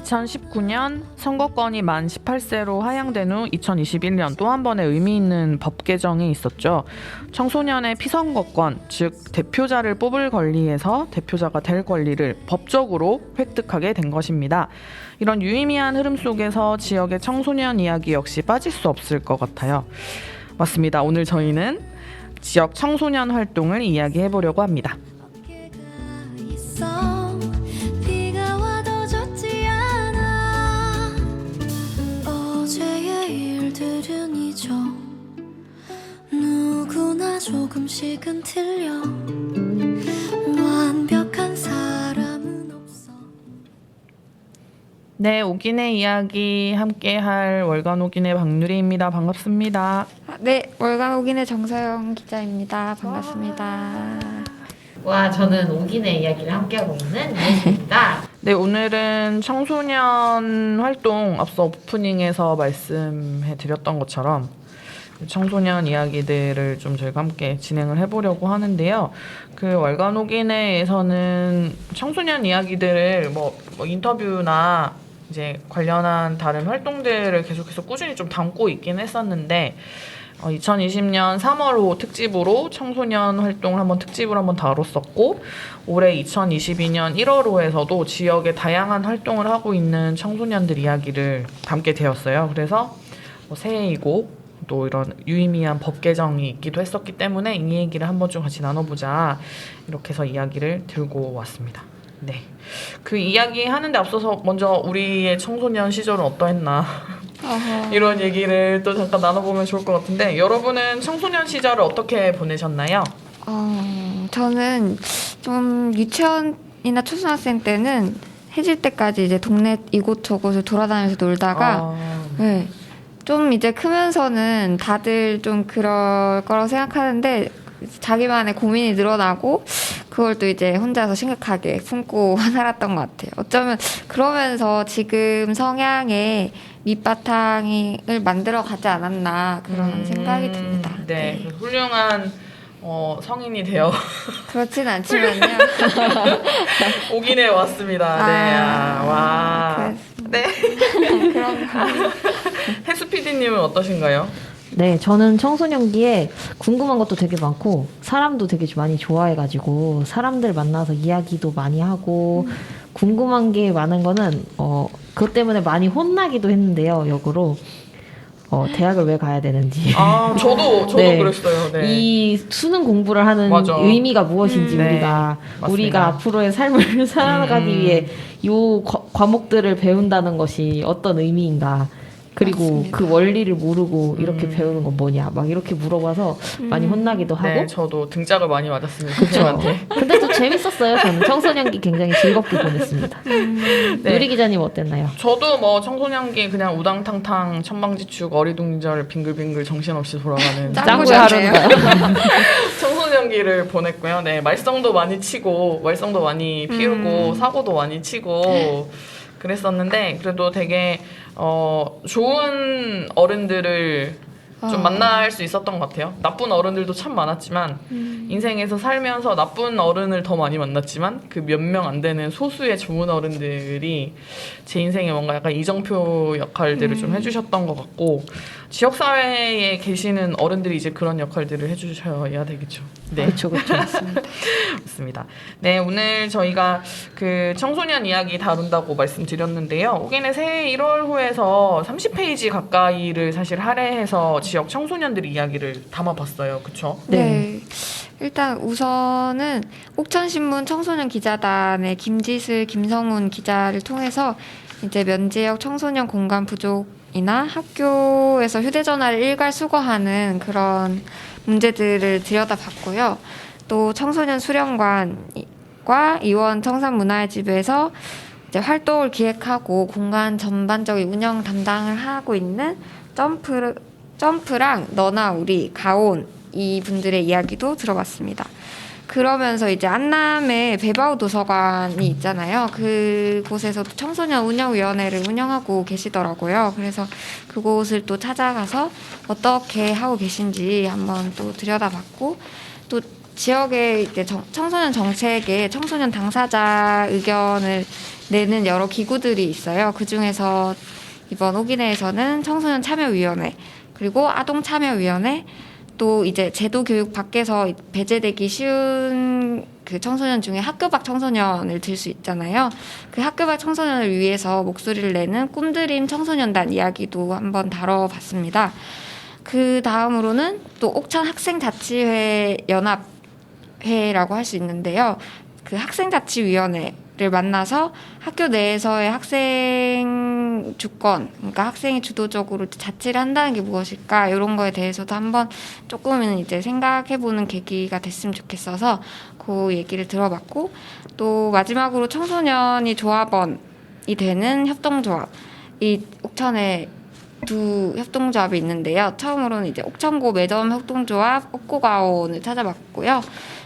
(2019년) 선거권이 만 18세로 하향된 후 2021년 또 한 번의 의미 있는 법 개정이 있었죠. 청소년의 피선거권, 즉 대표자를 뽑을 권리에서 대표자가 될 권리를 법적으로 획득하게 된 것입니다. 이런 유의미한 흐름 속에서 지역의 청소년 이야기 역시 빠질 수 없을 것 같아요. 맞습니다. 오늘 저희는 지역 청소년 활동을 이야기해 보려고 합니다. 누구나 조금씩은 틀려 완벽한 사람은 없어. 네, 오기네 이야기 함께할 월간 오기네 박유리입니다. 반갑습니다. 네, 월간 오기네 정서영 기자입니다. 반갑습니다. 와, 저는 오기네 이야기를 함께하고 있는 이혜입니다. 네, 오늘은 청소년 활동 앞서 오프닝에서 말씀해 드렸던 것처럼 청소년 이야기들을 좀 저희가 함께 진행을 해보려고 하는데요. 그 월간 오기네에서는 청소년 이야기들을 뭐 인터뷰나 이제 관련한 다른 활동들을 계속해서 꾸준히 좀 담고 있긴 했었는데 2020년 3월호 특집으로 청소년 활동을 특집을 한번 다뤘었고 올해 2022년 1월호에서도 지역의 다양한 활동을 하고 있는 청소년들 이야기를 담게 되었어요. 그래서 새해이고 또 이런 유의미한 법 개정이 있기도 했었기 때문에 이 얘기를 한번 좀 같이 나눠보자 이렇게 해서 이야기를 들고 왔습니다. 네, 그 이야기 하는데 앞서서 먼저 우리의 청소년 시절은 어떠했나 이런 얘기를 또 잠깐 나눠보면 좋을 것 같은데 여러분은 청소년 시절을 어떻게 보내셨나요? 저는 좀 유치원이나 초등학생 때는 해질 때까지 이제 동네 이곳저곳을 돌아다니면서 놀다가 네, 좀 이제 크면서는 다들 좀 그럴 거라고 생각하는데 자기만의 고민이 늘어나고 그걸 또 이제 혼자서 심각하게 품고 살았던 것 같아요. 어쩌면 그러면서 지금 성향의 밑바탕을 만들어 가지 않았나 그런 생각이 듭니다. 네, 네. 훌륭한 성인이 되어 그렇진 않지만요. 오기네 왔습니다. 네, 와. 네. 그런 혜수 PD님은 어떠신가요? 네, 저는 청소년기에 궁금한 것도 되게 많고 사람도 되게 많이 좋아해가지고 사람들 만나서 이야기도 많이 하고 궁금한 게 많은 거는 그것 때문에 많이 혼나기도 했는데요. 역으로 대학을 왜 가야 되는지. 저도 네. 그랬어요. 네. 이 수능 공부를 하는 맞아. 의미가 무엇인지 네. 우리가 앞으로의 삶을 살아가기 위해 이 과목들을 배운다는 것이 어떤 의미인가. 그리고 맞습니다. 그 원리를 모르고 이렇게 배우는 건 뭐냐 막 이렇게 물어봐서 많이 혼나기도 하고. 네, 저도 등짝을 많이 맞았습니다. 그렇죠. 근데 또 재밌었어요. 저는 청소년기 굉장히 즐겁게 보냈습니다. 네. 누리 기자님 어땠나요? 저도 뭐 청소년기 그냥 우당탕탕 천방지축 어리둥절 빙글빙글 정신없이 돌아가는 짱구의 하루인가요? 청소년기를 보냈고요. 네, 말썽도 많이 치고 말썽도 많이 피우고 사고도 많이 치고 그랬었는데 그래도 되게 좋은 어른들을 좀 만날 수 있었던 것 같아요. 나쁜 어른들도 참 많았지만 인생에서 살면서 나쁜 어른을 더 많이 만났지만 그 몇 명 안 되는 소수의 좋은 어른들이 제 인생에 뭔가 약간 이정표 역할들을 좀 해주셨던 것 같고 지역사회에 계시는 어른들이 이제 그런 역할들을 해주셔야 되겠죠. 네. 그렇죠. 맞습니다. 네, 오늘 저희가 그 청소년 이야기 다룬다고 말씀드렸는데요. 오기네 새해 1월호에서 30페이지 가까이를 사실 할애해서 지역 청소년들 이야기를 담아봤어요. 그렇죠? 네. 일단 우선은 옥천신문 청소년 기자단의 김지슬, 김성훈 기자를 통해서 이제 면지역 청소년 공간 부족이나 학교에서 휴대전화를 일괄 수거하는 그런 문제들을 들여다봤고요. 또 청소년 수련관과 이원 청산문화의 집에서 이제 활동을 기획하고 공간 전반적인 운영 담당을 하고 있는 점프랑 너나 우리, 가온 이 분들의 이야기도 들어봤습니다. 그러면서 이제 안남에 배바우 도서관이 있잖아요. 그곳에서도 청소년 운영위원회를 운영하고 계시더라고요. 그래서 그곳을 또 찾아가서 어떻게 하고 계신지 한번 또 들여다봤고, 또 지역의 이제 청소년 정책에 청소년 당사자 의견을 내는 여러 기구들이 있어요. 그 중에서 이번 오기내에서는 청소년 참여위원회, 그리고 아동참여위원회, 또 이제 제도 교육 밖에서 배제되기 쉬운 그 청소년 중에 학교 밖 청소년을 들 수 있잖아요. 그 학교 밖 청소년을 위해서 목소리를 내는 꿈드림 청소년단 이야기도 한번 다뤄봤습니다. 그 다음으로는 또 옥천 학생자치회 연합회라고 할 수 있는데요. 그 학생자치위원회를 만나서 학교 내에서의 학생 주권, 그러니까 학생이 주도적으로 자치를 한다는 게 무엇일까, 이런 거에 대해서도 한번 조금은 이제 생각해보는 계기가 됐으면 좋겠어서 그 얘기를 들어봤고, 또 마지막으로 청소년이 조합원이 되는 협동조합, 이 옥천에 두 협동조합이 있는데요. 처음으로는 이제 옥천고 매점 협동조합 옥고가온을 찾아봤고요.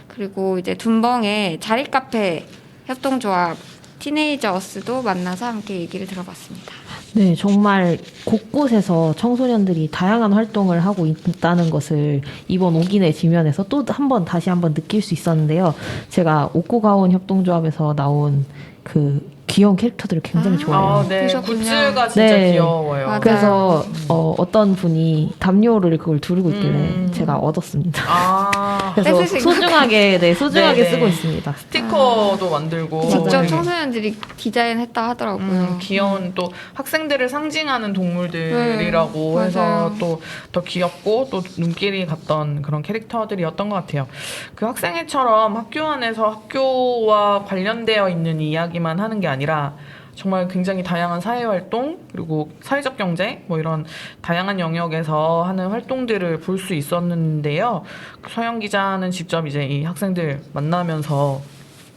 그리고 이제 둔벙의 자립카페 협동조합 티네이저스도 만나서 함께 얘기를 들어봤습니다. 네, 정말 곳곳에서 청소년들이 다양한 활동을 하고 있다는 것을 이번 오기내 지면에서 또 다시 한번 느낄 수 있었는데요. 제가 옥고가온 협동조합에서 나온 그 귀여운 캐릭터들을 굉장히 좋아해요. 네. 그러셨군요. 굿즈가 진짜 네. 귀여워요. 맞아요. 그래서 어떤 분이 담요를 그걸 두르고 있길래 제가 얻었습니다. 그래서 뺏으신 소중하게 네네. 쓰고 있습니다. 스티커도 만들고 직접 네. 청소년들이 디자인했다 하더라고요. 귀여운 또 학생들을 상징하는 동물들이라고 네, 해서 맞아요. 또 더 귀엽고 또 눈길이 갔던 그런 캐릭터들이었던 것 같아요. 그 학생회처럼 학교 안에서 학교와 관련되어 있는 이야기만 하는 게 아니라 정말 굉장히 다양한 사회활동, 그리고 사회적 경제, 뭐 이런 다양한 영역에서 하는 활동들을 볼 수 있었는데요. 서영 기자는 직접 이제 이 학생들 만나면서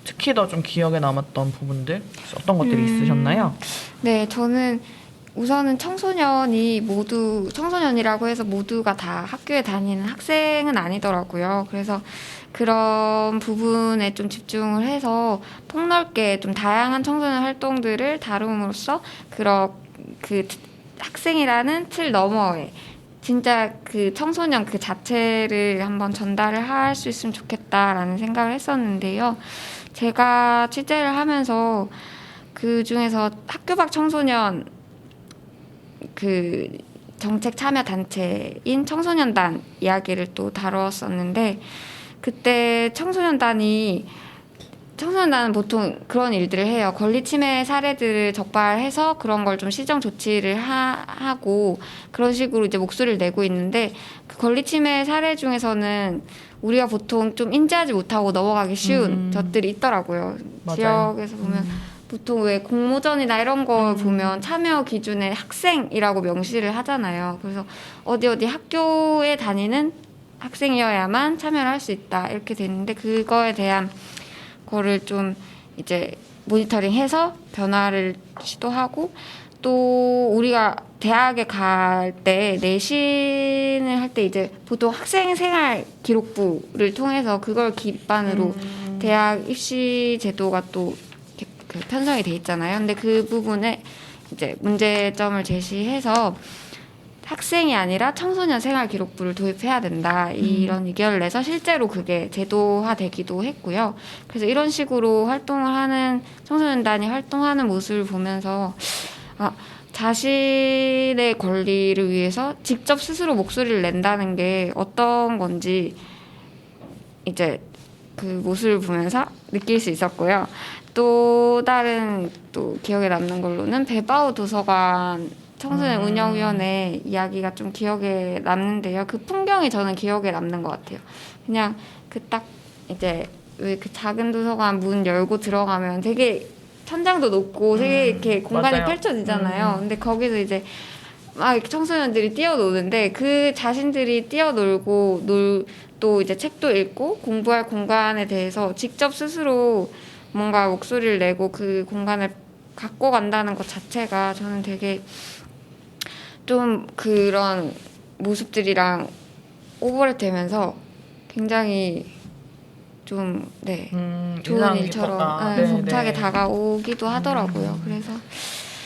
특히 더 좀 기억에 남았던 부분들, 어떤 것들이 있으셨나요? 네, 저는 우선은 청소년이라고 해서 모두가 다 학교에 다니는 학생은 아니더라고요. 그래서 그런 부분에 좀 집중을 해서 폭넓게 좀 다양한 청소년 활동들을 다룸으로써 그 학생이라는 틀 너머에 진짜 그 청소년 그 자체를 한번 전달을 할 수 있으면 좋겠다라는 생각을 했었는데요. 제가 취재를 하면서 그 중에서 학교 밖 청소년 그 정책 참여 단체인 청소년단 이야기를 또 다뤘었는데, 그때 청소년단은 보통 그런 일들을 해요. 권리 침해 사례들을 적발해서 그런 걸 좀 시정 조치를 하고 그런 식으로 이제 목소리를 내고 있는데, 그 권리 침해 사례 중에서는 우리가 보통 좀 인지하지 못하고 넘어가기 쉬운 것들이 있더라고요. 맞아요. 지역에서 보면 보통 왜 공모전이나 이런 거 보면 참여 기준에 학생이라고 명시를 하잖아요. 그래서 어디 학교에 다니는 학생이어야만 참여를 할 수 있다 이렇게 돼 있는데, 그거에 대한 거를 좀 이제 모니터링해서 변화를 시도하고, 또 우리가 대학에 갈 때 내신을 할 때 이제 보통 학생 생활 기록부를 통해서 그걸 기반으로 대학 입시 제도가 또 그 편성이 돼 있잖아요. 근데 그 부분에 이제 문제점을 제시해서 학생이 아니라 청소년 생활 기록부를 도입해야 된다, 이런 의견을 내서 실제로 그게 제도화되기도 했고요. 그래서 이런 식으로 활동을 하는 청소년단이 활동하는 모습을 보면서 자신의 권리를 위해서 직접 스스로 목소리를 낸다는 게 어떤 건지 이제 그 모습을 보면서 느낄 수 있었고요. 또 다른 또 기억에 남는 걸로는 배바우 도서관 청소년 운영위원회 이야기가 좀 기억에 남는데요. 그 풍경이 저는 기억에 남는 것 같아요. 그냥 그 딱 이제 왜 그 작은 도서관 문 열고 들어가면 되게 천장도 높고 되게 이렇게 공간이 맞아요. 펼쳐지잖아요. 근데 거기서 이제 막 이렇게 청소년들이 뛰어노는데, 그 자신들이 뛰어놀고 또 이제 책도 읽고 공부할 공간에 대해서 직접 스스로 뭔가 목소리를 내고 그 공간을 갖고 간다는 것 자체가 저는 되게 좀 그런 모습들이랑 오버랩되면서 굉장히 좀 네. 좋은 인상 일처럼 깊었다. 네, 네, 벅차게 네. 다가오기도 하더라고요. 그래서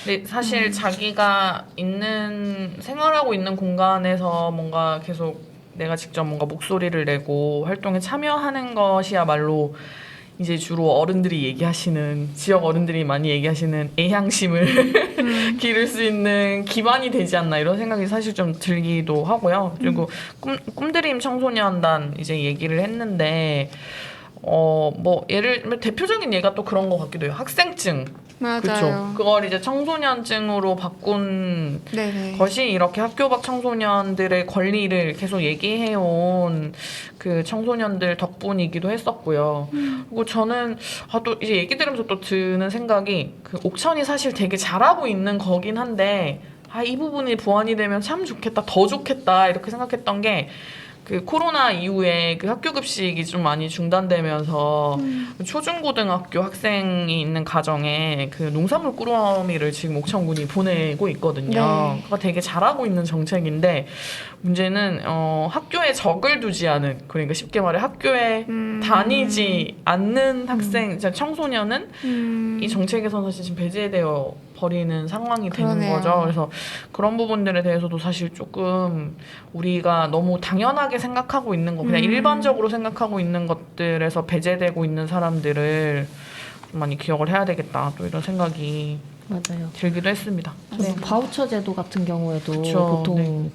근데 사실 자기가 생활하고 있는 공간에서 뭔가 계속 내가 직접 뭔가 목소리를 내고 활동에 참여하는 것이야말로 이제 주로 어른들이 얘기하시는, 지역 어른들이 많이 얘기하시는 애향심을 기를 수 있는 기반이 되지 않나 이런 생각이 사실 좀 들기도 하고요. 그리고 꿈드림 청소년단 이제 얘기를 했는데 뭐 예를 들면 대표적인 예가 또 그런 것 같기도 해요. 학생증. 맞아요. 그렇죠. 그걸 이제 청소년증으로 바꾼 네네. 것이 이렇게 학교 밖 청소년들의 권리를 계속 얘기해온 그 청소년들 덕분이기도 했었고요. 그리고 저는 또 이제 얘기 들으면서 또 드는 생각이 그 옥천이 사실 되게 잘하고 있는 거긴 한데 이 부분이 보완이 되면 참 좋겠다, 더 좋겠다 이렇게 생각했던 게 그 코로나 이후에 그 학교 급식이 좀 많이 중단되면서 초중고등학교 학생이 있는 가정에 그 농산물 꾸러미를 지금 옥천군이 보내고 있거든요. 네. 그거 되게 잘하고 있는 정책인데 문제는 학교에 적을 두지 않은, 그러니까 쉽게 말해 학교에 다니지 않는 학생, 청소년은 이 정책에서 사실 지금 배제되어 버리는 상황이 되는 그러네요. 거죠. 그래서 그런 부분들에 대해서도 사실 조금 우리가 너무 당연하게 생각하고 있는 거, 그냥 일반적으로 생각하고 있는 것들에서 배제되고 있는 사람들을 좀 많이 기억을 해야 되겠다. 또 이런 생각이 맞아요. 들기도 했습니다. 네. 바우처 제도 같은 경우에도 그쵸,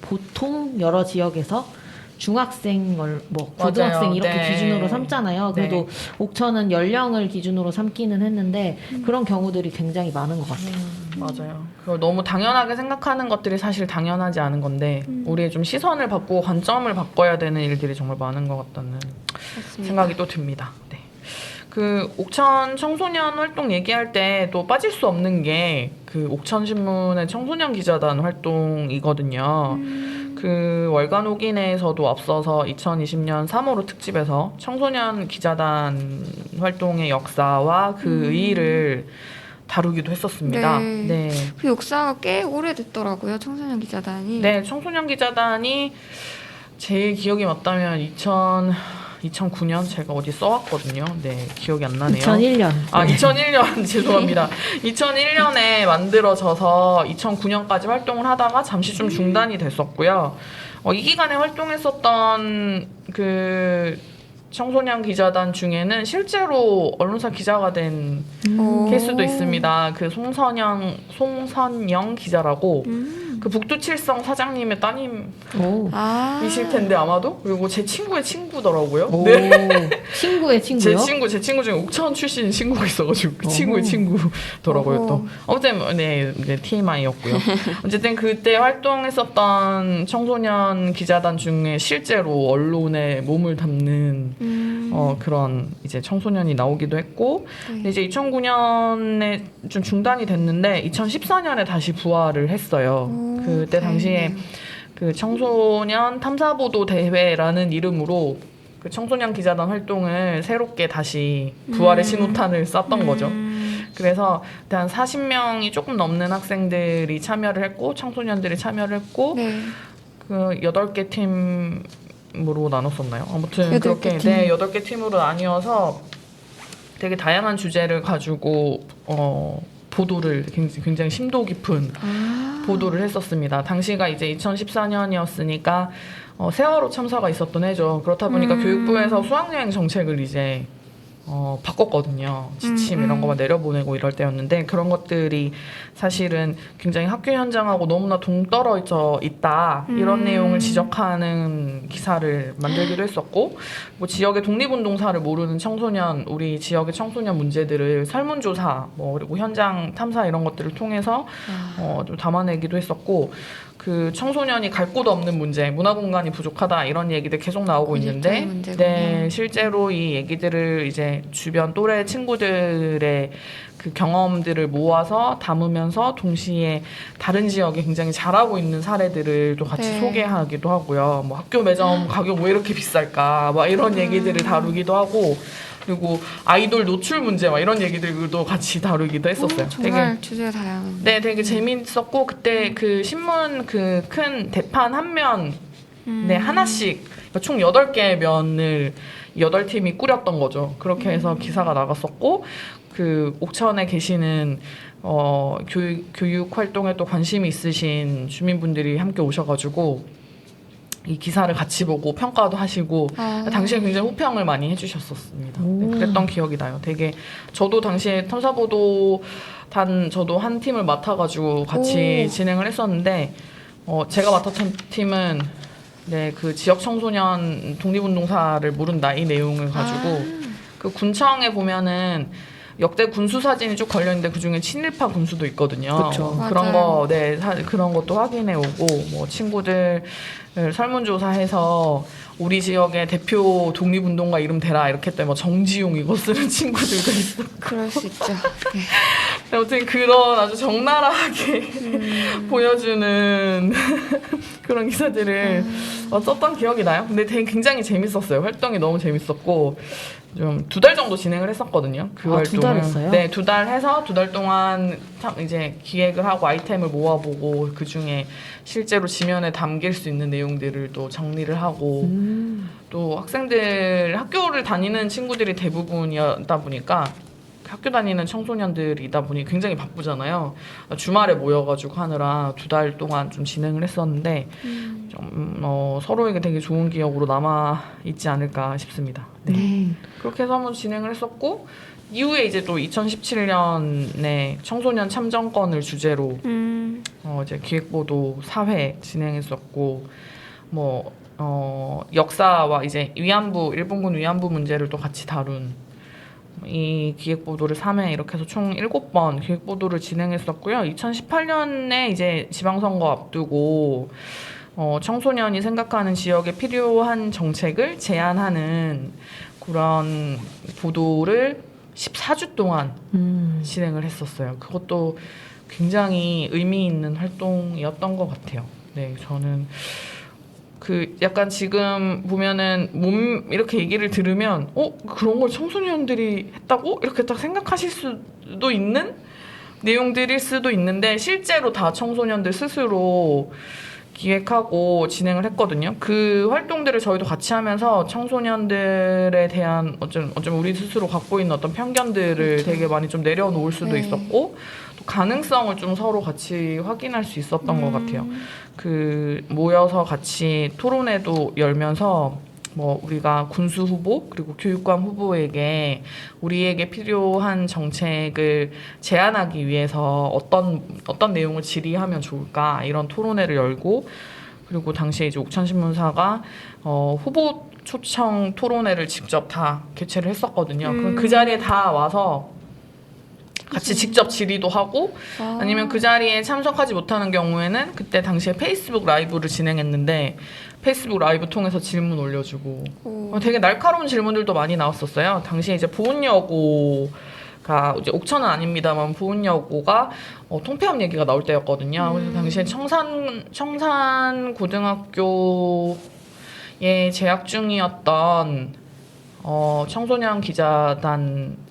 보통 여러 지역에서 중학생, 뭐 맞아요. 고등학생 이렇게 네. 기준으로 삼잖아요. 그래도 옥천은 연령을 기준으로 삼기는 했는데 그런 경우들이 굉장히 많은 것 같아요. 맞아요. 그걸 너무 당연하게 생각하는 것들이 사실 당연하지 않은 건데 우리의 좀 시선을 바꾸고 관점을 바꿔야 되는 일들이 정말 많은 것 같다는 맞습니다. 생각이 또 듭니다. 네. 그 옥천 청소년 활동 얘기할 때 또 빠질 수 없는 게 그 옥천 신문의 청소년 기자단 활동이거든요. 그 월간 옥인에서도 앞서서 2020년 3월 특집에서 청소년 기자단 활동의 역사와 그 의의를 다루기도 했었습니다. 네. 네. 그 역사가 꽤 오래됐더라고요. 청소년 기자단이. 네, 청소년 기자단이 제 기억이 맞다면 2009년 제가 어디 써왔거든요. 네, 기억이 안 나네요. 2001년. 2001년 죄송합니다. 2001년에 만들어져서 2009년까지 활동을 하다가 잠시 좀 중단이 됐었고요. 이 기간에 활동했었던 그 청소년 기자단 중에는 실제로 언론사 기자가 된 오. 케이스도 있습니다. 그 송선영 기자라고 그 북두칠성 사장님의 따님이실 오. 텐데 아마도. 그리고 제 친구의 친구더라고요. 오. 네. 친구의 친구요? 제 친구 중에 옥천 출신 친구가 있어가지고 그 오. 친구의 친구더라고요. 오. 또 아무튼 네 TMI였고요. 어쨌든 그때 활동했었던 청소년 기자단 중에 실제로 언론에 몸을 담는 그런 이제 청소년이 나오기도 했고, 근데 이제 2009년에 좀 중단이 됐는데 2014년에 다시 부활을 했어요. 그때 당시에 다행이네요. 그 청소년 탐사보도 대회라는 이름으로 그 청소년 기자단 활동을 새롭게 다시 부활의 신호탄을 쐈던 거죠. 그래서 한 40명이 조금 넘는 학생들이 참여를 했고 청소년들이 참여를 했고 네. 그 8개 팀으로 나눴었나요? 아무튼 8개 그렇게 팀. 네, 8개 팀으로 나뉘어서 되게 다양한 주제를 가지고 보도를 굉장히 심도 깊은 보도를 했었습니다. 당시가 이제 2014년이었으니까 세월호 참사가 있었던 해죠. 그렇다 보니까 교육부에서 수학여행 정책을 이제 바꿨거든요. 지침 이런 거만 내려보내고 이럴 때였는데 그런 것들이 사실은 굉장히 학교 현장하고 너무나 동떨어져 있다 이런 내용을 지적하는 기사를 만들기도 했었고, 뭐 지역의 독립운동사를 모르는 청소년, 우리 지역의 청소년 문제들을 설문조사 그리고 현장 탐사 이런 것들을 통해서 좀 담아내기도 했었고, 그 청소년이 갈 곳 없는 문제, 문화 공간이 부족하다 이런 얘기들 계속 나오고 있는데, 문제군요. 네, 실제로 이 얘기들을 이제 주변 또래 친구들의 그 경험들을 모아서 담으면서 동시에 다른 지역에 굉장히 잘하고 있는 사례들을 또 같이 네. 소개하기도 하고요. 뭐 학교 매점 가격 왜 이렇게 비쌀까? 막 이런 얘기들을 다루기도 하고, 그리고 아이돌 노출 문제 막 이런 얘기들도 같이 다루기도 했었어요. 정말 주제가 다양한. 네, 되게 재밌었고 그때 그 신문 그 큰 대판 한 면, 네, 하나씩 총 8개의 면을 8팀이 꾸렸던 거죠. 그렇게 해서 기사가 나갔었고 그 옥천에 계시는 교육 활동에 또 관심이 있으신 주민분들이 함께 오셔가지고 이 기사를 같이 보고 평가도 하시고 당시에 굉장히 호평을 많이 해주셨었습니다. 네, 그랬던 기억이 나요. 되게 저도 당시에 탐사보도단 저도 한 팀을 맡아가지고 같이 진행을 했었는데 제가 맡았던 팀은 네, 그 지역 청소년 독립운동사를 모른다 이 내용을 가지고 그 군청에 보면은 역대 군수 사진이 쭉 걸려 있는데 그 중에 친일파 군수도 있거든요. 그쵸. 그런 맞아요. 거, 네, 그런 것도 확인해 오고 뭐 친구들 설문조사해서 우리 지역의 대표 독립운동가 이름 대라 이렇게 했더니 뭐 정지용 이거 쓰는 친구들도 있어. 그럴 수 있죠. 네. 아무튼 그런 아주 적나라하게 보여주는 그런 기사들을 썼던 기억이 나요. 근데 되게 굉장히 재밌었어요. 활동이 너무 재밌었고 좀 2달 정도 진행을 했었거든요. 그 아, 활동을. 2달 했어요? 네, 2달 해서 2달 동안 이제 기획을 하고 아이템을 모아보고 그 중에 실제로 지면에 담길 수 있는 내용들을 또 정리를 하고 또 학생들 학교를 다니는 친구들이 대부분이다 보니까 학교 다니는 청소년들이다 보니 굉장히 바쁘잖아요. 주말에 모여가지고 하느라 2달 동안 좀 진행을 했었는데 좀 서로에게 되게 좋은 기억으로 남아 있지 않을까 싶습니다. 네. 네. 그렇게 해서 한번 진행을 했었고 이후에 이제 또 2017년에 청소년 참정권을 주제로 이제 기획보도 4회 진행했었고 뭐 역사와 이제 위안부 일본군 위안부 문제를 또 같이 다룬 이 기획보도를 3회 이렇게 해서 총 7번 기획보도를 진행했었고요. 2018년에 이제 지방선거 앞두고 청소년이 생각하는 지역에 필요한 정책을 제안하는 그런 보도를 14주 동안 진행을 했었어요. 그것도 굉장히 의미 있는 활동이었던 것 같아요. 네, 저는 그 약간 지금 보면은 이렇게 얘기를 들으면 그런 걸 청소년들이 했다고? 이렇게 딱 생각하실 수도 있는 내용들일 수도 있는데 실제로 다 청소년들 스스로 기획하고 진행을 했거든요. 그 활동들을 저희도 같이 하면서 청소년들에 대한 어쩌면 우리 스스로 갖고 있는 어떤 편견들을 되게 많이 좀 내려놓을 수도 있었고 또 가능성을 좀 서로 같이 확인할 수 있었던 것 같아요. 그 모여서 같이 토론회도 열면서 뭐 우리가 군수 후보 그리고 교육감 후보에게 우리에게 필요한 정책을 제안하기 위해서 어떤 내용을 질의하면 좋을까 이런 토론회를 열고 그리고 당시에 이제 옥천신문사가 후보 초청 토론회를 직접 다 개최를 했었거든요. 그럼 그 자리에 다 와서 같이 직접 질의도 하고 아니면 그 자리에 참석하지 못하는 경우에는 그때 당시에 페이스북 라이브를 진행했는데 페이스북 라이브 통해서 질문 올려주고 되게 날카로운 질문들도 많이 나왔었어요. 당시에 이제 보은여고가 이제 옥천은 아닙니다만 보은여고가 통폐합 얘기가 나올 때였거든요. 그래서 당시에 청산 고등학교에 재학 중이었던 청소년 기자단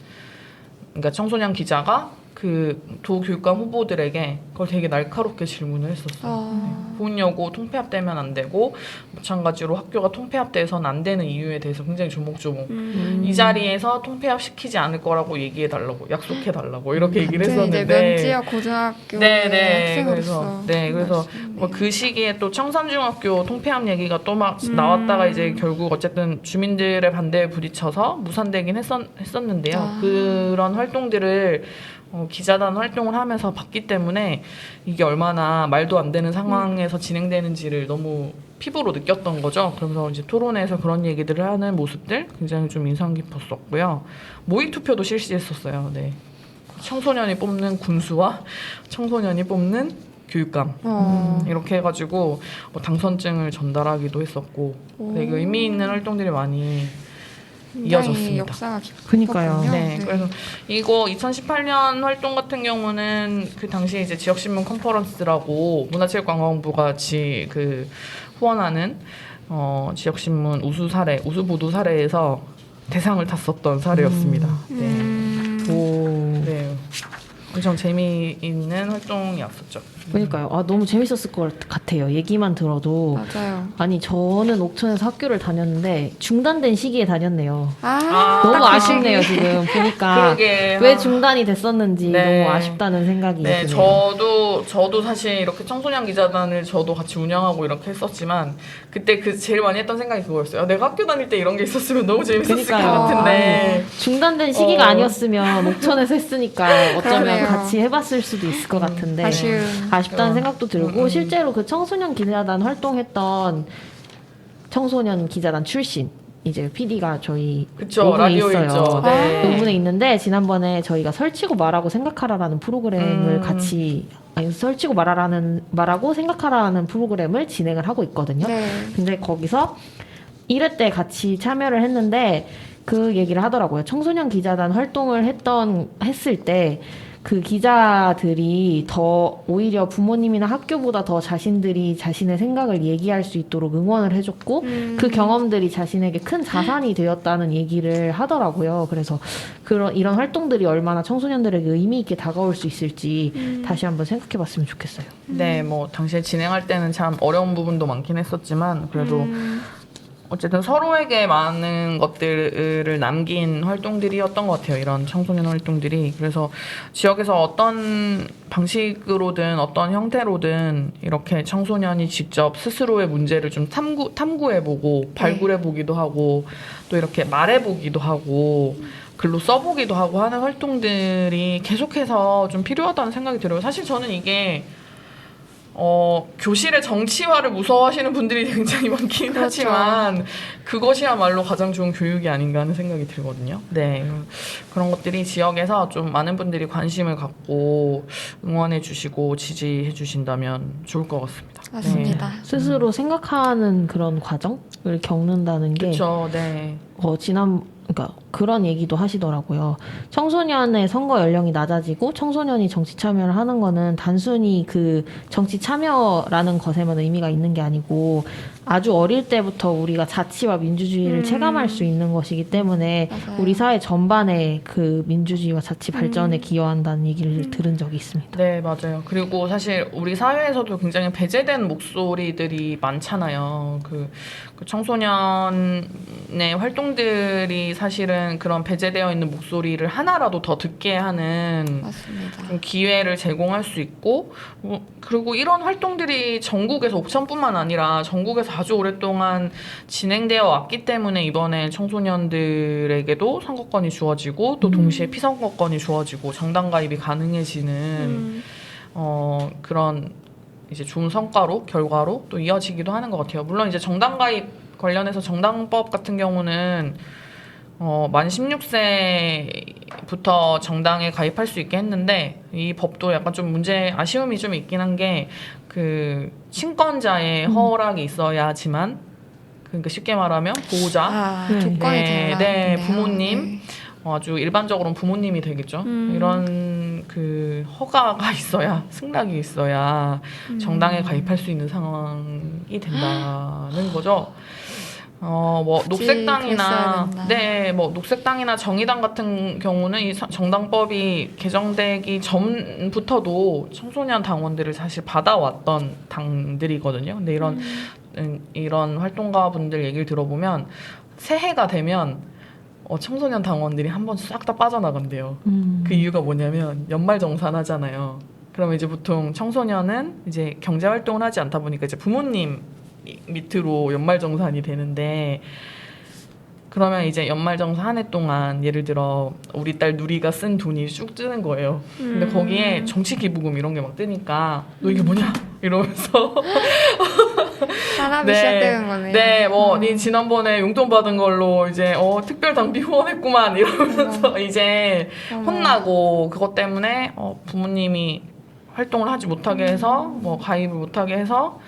그러니까 청소년 기자가 그 도교육감 후보들에게 그걸 되게 날카롭게 질문을 했었어요. 보은여고 통폐합되면 안 되고 마찬가지로 학교가 통폐합돼서는 안 되는 이유에 대해서 굉장히 조목조목 이 자리에서 통폐합시키지 않을 거라고 얘기해달라고 약속해달라고 이렇게 얘기를 이제 했었는데 면지역 고등학교 네네 학생으로서 그래서 뭐 그 시기에 또 청산중학교 통폐합 얘기가 또 막 나왔다가 이제 결국 어쨌든 주민들의 반대에 부딪혀서 무산되긴 했었는데요. 그런 활동들을 기자단 활동을 하면서 봤기 때문에 이게 얼마나 말도 안 되는 상황에서 진행되는지를 너무 피부로 느꼈던 거죠. 그러면서 이제 토론회에서 그런 얘기들을 하는 모습들 굉장히 좀 인상 깊었었고요. 모의 투표도 실시했었어요. 네. 청소년이 뽑는 군수와 청소년이 뽑는 교육감 이렇게 해가지고 당선증을 전달하기도 했었고 되게 의미 있는 활동들이 많이 이어졌습니다. 역사가 그니까요. 깊었군요. 네, 그래서 이거 2018년 활동 같은 경우는 그 당시에 이제 지역신문 컨퍼런스라고 문화체육관광부가 그 후원하는 지역신문 우수 보도 사례에서 대상을 탔었던 사례였습니다. 네. 오. 네. 엄청 재미있는 활동이었었죠. 그러니까요. 아, 너무 재밌었을 것 같아요. 얘기만 들어도. 맞아요. 아니, 저는 옥천에서 학교를 다녔는데 중단된 시기에 다녔네요. 너무 딱 그 아쉽네요, 시기. 지금 보니까. 그러게. 왜 중단이 됐었는지 네. 너무 아쉽다는 생각이 네, 드네요. 저도 사실 이렇게 청소년 기자단을 저도 같이 운영하고 이렇게 했었지만 그때 그 제일 많이 했던 생각이 그거였어요. 내가 학교 다닐 때 이런 게 있었으면 너무 재밌었을 그러니까요. 것 같은데. 중단된 시기가 어. 아니었으면 옥천에서 했으니까 어쩌면 그러네요. 같이 해봤을 수도 있을 것 같은데 아쉽다는 그럼. 생각도 들고 실제로 그 청소년 기자단 활동했던 청소년 기자단 출신 이제 PD가 저희 그쵸, 5분에 라디오에 있어요. 있죠. 네. 5분에 있는데 지난번에 저희가 설치고 말하고 생각하라라는 프로그램을 같이 설치고 말하고 생각하라는 프로그램을 진행을 하고 있거든요. 네. 근데 거기서 1회 때 같이 참여를 했는데 그 얘기를 하더라고요. 청소년 기자단 활동을 했을 때 그 기자들이 더 오히려 부모님이나 학교보다 더 자신들이 자신의 생각을 얘기할 수 있도록 응원을 해줬고 그 경험들이 자신에게 큰 자산이 되었다는 얘기를 하더라고요. 그래서 이런 활동들이 얼마나 청소년들에게 의미 있게 다가올 수 있을지 다시 한번 생각해봤으면 좋겠어요. 네, 뭐 당시에 진행할 때는 참 어려운 부분도 많긴 했었지만 그래도 어쨌든 서로에게 많은 것들을 남긴 활동들이었던 것 같아요. 이런 청소년 활동들이. 그래서 지역에서 어떤 방식으로든 어떤 형태로든 이렇게 청소년이 직접 스스로의 문제를 좀 탐구해보고 발굴해보기도 하고 또 이렇게 말해보기도 하고 글로 써보기도 하고 하는 활동들이 계속해서 좀 필요하다는 생각이 들어요. 사실 저는 이게 교실의 정치화를 무서워하시는 분들이 굉장히 많긴 그렇죠. 하지만 그것이야말로 가장 좋은 교육이 아닌가 하는 생각이 들거든요. 네. 그런 것들이 지역에서 좀 많은 분들이 관심을 갖고 응원해 주시고 지지해 주신다면 좋을 것 같습니다. 맞습니다. 스스로 생각하는 그런 과정을 겪는다는 게 그렇죠. 네. 그러니까 그런 얘기도 하시더라고요. 청소년의 선거 연령이 낮아지고 청소년이 정치 참여를 하는 거는 단순히 그 정치 참여라는 것에만 의미가 있는 게 아니고 아주 어릴 때부터 우리가 자치와 민주주의를 체감할 수 있는 것이기 때문에 맞아요. 우리 사회 전반에 그 민주주의와 자치 발전에 기여한다는 얘기를 들은 적이 있습니다. 네, 맞아요. 그리고 사실 우리 사회에서도 굉장히 배제된 목소리들이 많잖아요. 그 청소년의 활동들이 사실은 그런 배제되어 있는 목소리를 하나라도 더 듣게 하는 맞습니다. 좀 기회를 제공할 수 있고 그리고 이런 활동들이 전국에서 옥천뿐만 아니라 전국에서 아주 오랫동안 진행되어 왔기 때문에 이번에 청소년들에게도 선거권이 주어지고 또 동시에 피선거권이 주어지고 정당 가입이 가능해지는 그런 이제 좋은 성과로 결과로 또 이어지기도 하는 것 같아요. 물론 이제 정당 가입 관련해서 정당법 같은 경우는 만 16세부터 정당에 가입할 수 있게 했는데 이 법도 약간 좀 아쉬움이 좀 있긴 한 게 그 친권자의 허락이 있어야지만 그러니까 쉽게 말하면 보호자 조건이 네, 네, 달라졌네요. 부모님 아주 일반적으로는 부모님이 되겠죠. 이런 그 허가가 있어야 승낙이 있어야 정당에 가입할 수 있는 상황이 된다는 거죠. 뭐 녹색당이나 녹색당이나 정의당 같은 경우는 이 정당법이 개정되기 전부터도 청소년 당원들을 사실 받아왔던 당들이거든요. 근데 이런 활동가분들 얘기를 들어보면 새해가 되면 청소년 당원들이 한 번 싹 다 빠져나간대요. 그 이유가 뭐냐면 연말정산하잖아요. 그러면 이제 보통 청소년은 이제 경제활동을 하지 않다 보니까 이제 부모님 밑으로 연말정산이 되는데 그러면 이제 연말정산 한 해 동안 예를 들어 우리 딸 누리가 쓴 돈이 쭉 뜨는 거예요. 근데 거기에 정치기부금 이런 게 막 뜨니까 너 이게 뭐냐? 이러면서 산업이 시작되는 거네요. 네, 네 지난번에 용돈 받은 걸로 이제 특별 당비 후원했구만 이러면서 이제 혼나고 그것 때문에 부모님이 활동을 하지 못하게 해서 뭐 가입을 못하게 해서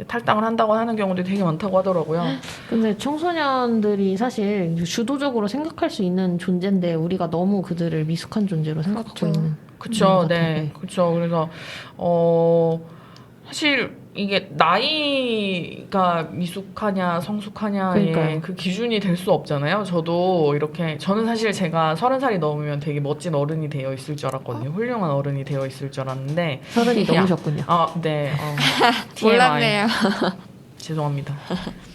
탈당을 한다고 하는 경우도 되게 많다고 하더라고요. 근데 청소년들이 사실 주도적으로 생각할 수 있는 존재인데 우리가 너무 그들을 미숙한 존재로 생각하고 그렇죠. 있는. 그렇죠, 네, 그렇죠. 그래서 사실 이게 나이가 미숙하냐 성숙하냐의 그러니까요. 그 기준이 될 수 없잖아요. 저도 이렇게 저는 사실 제가 30살이 넘으면 되게 멋진 어른이 되어 있을 줄 알았거든요. 훌륭한 어른이 되어 있을 줄 알았는데 30이 야. 넘으셨군요. 네. TMI. 몰랐네요. 죄송합니다.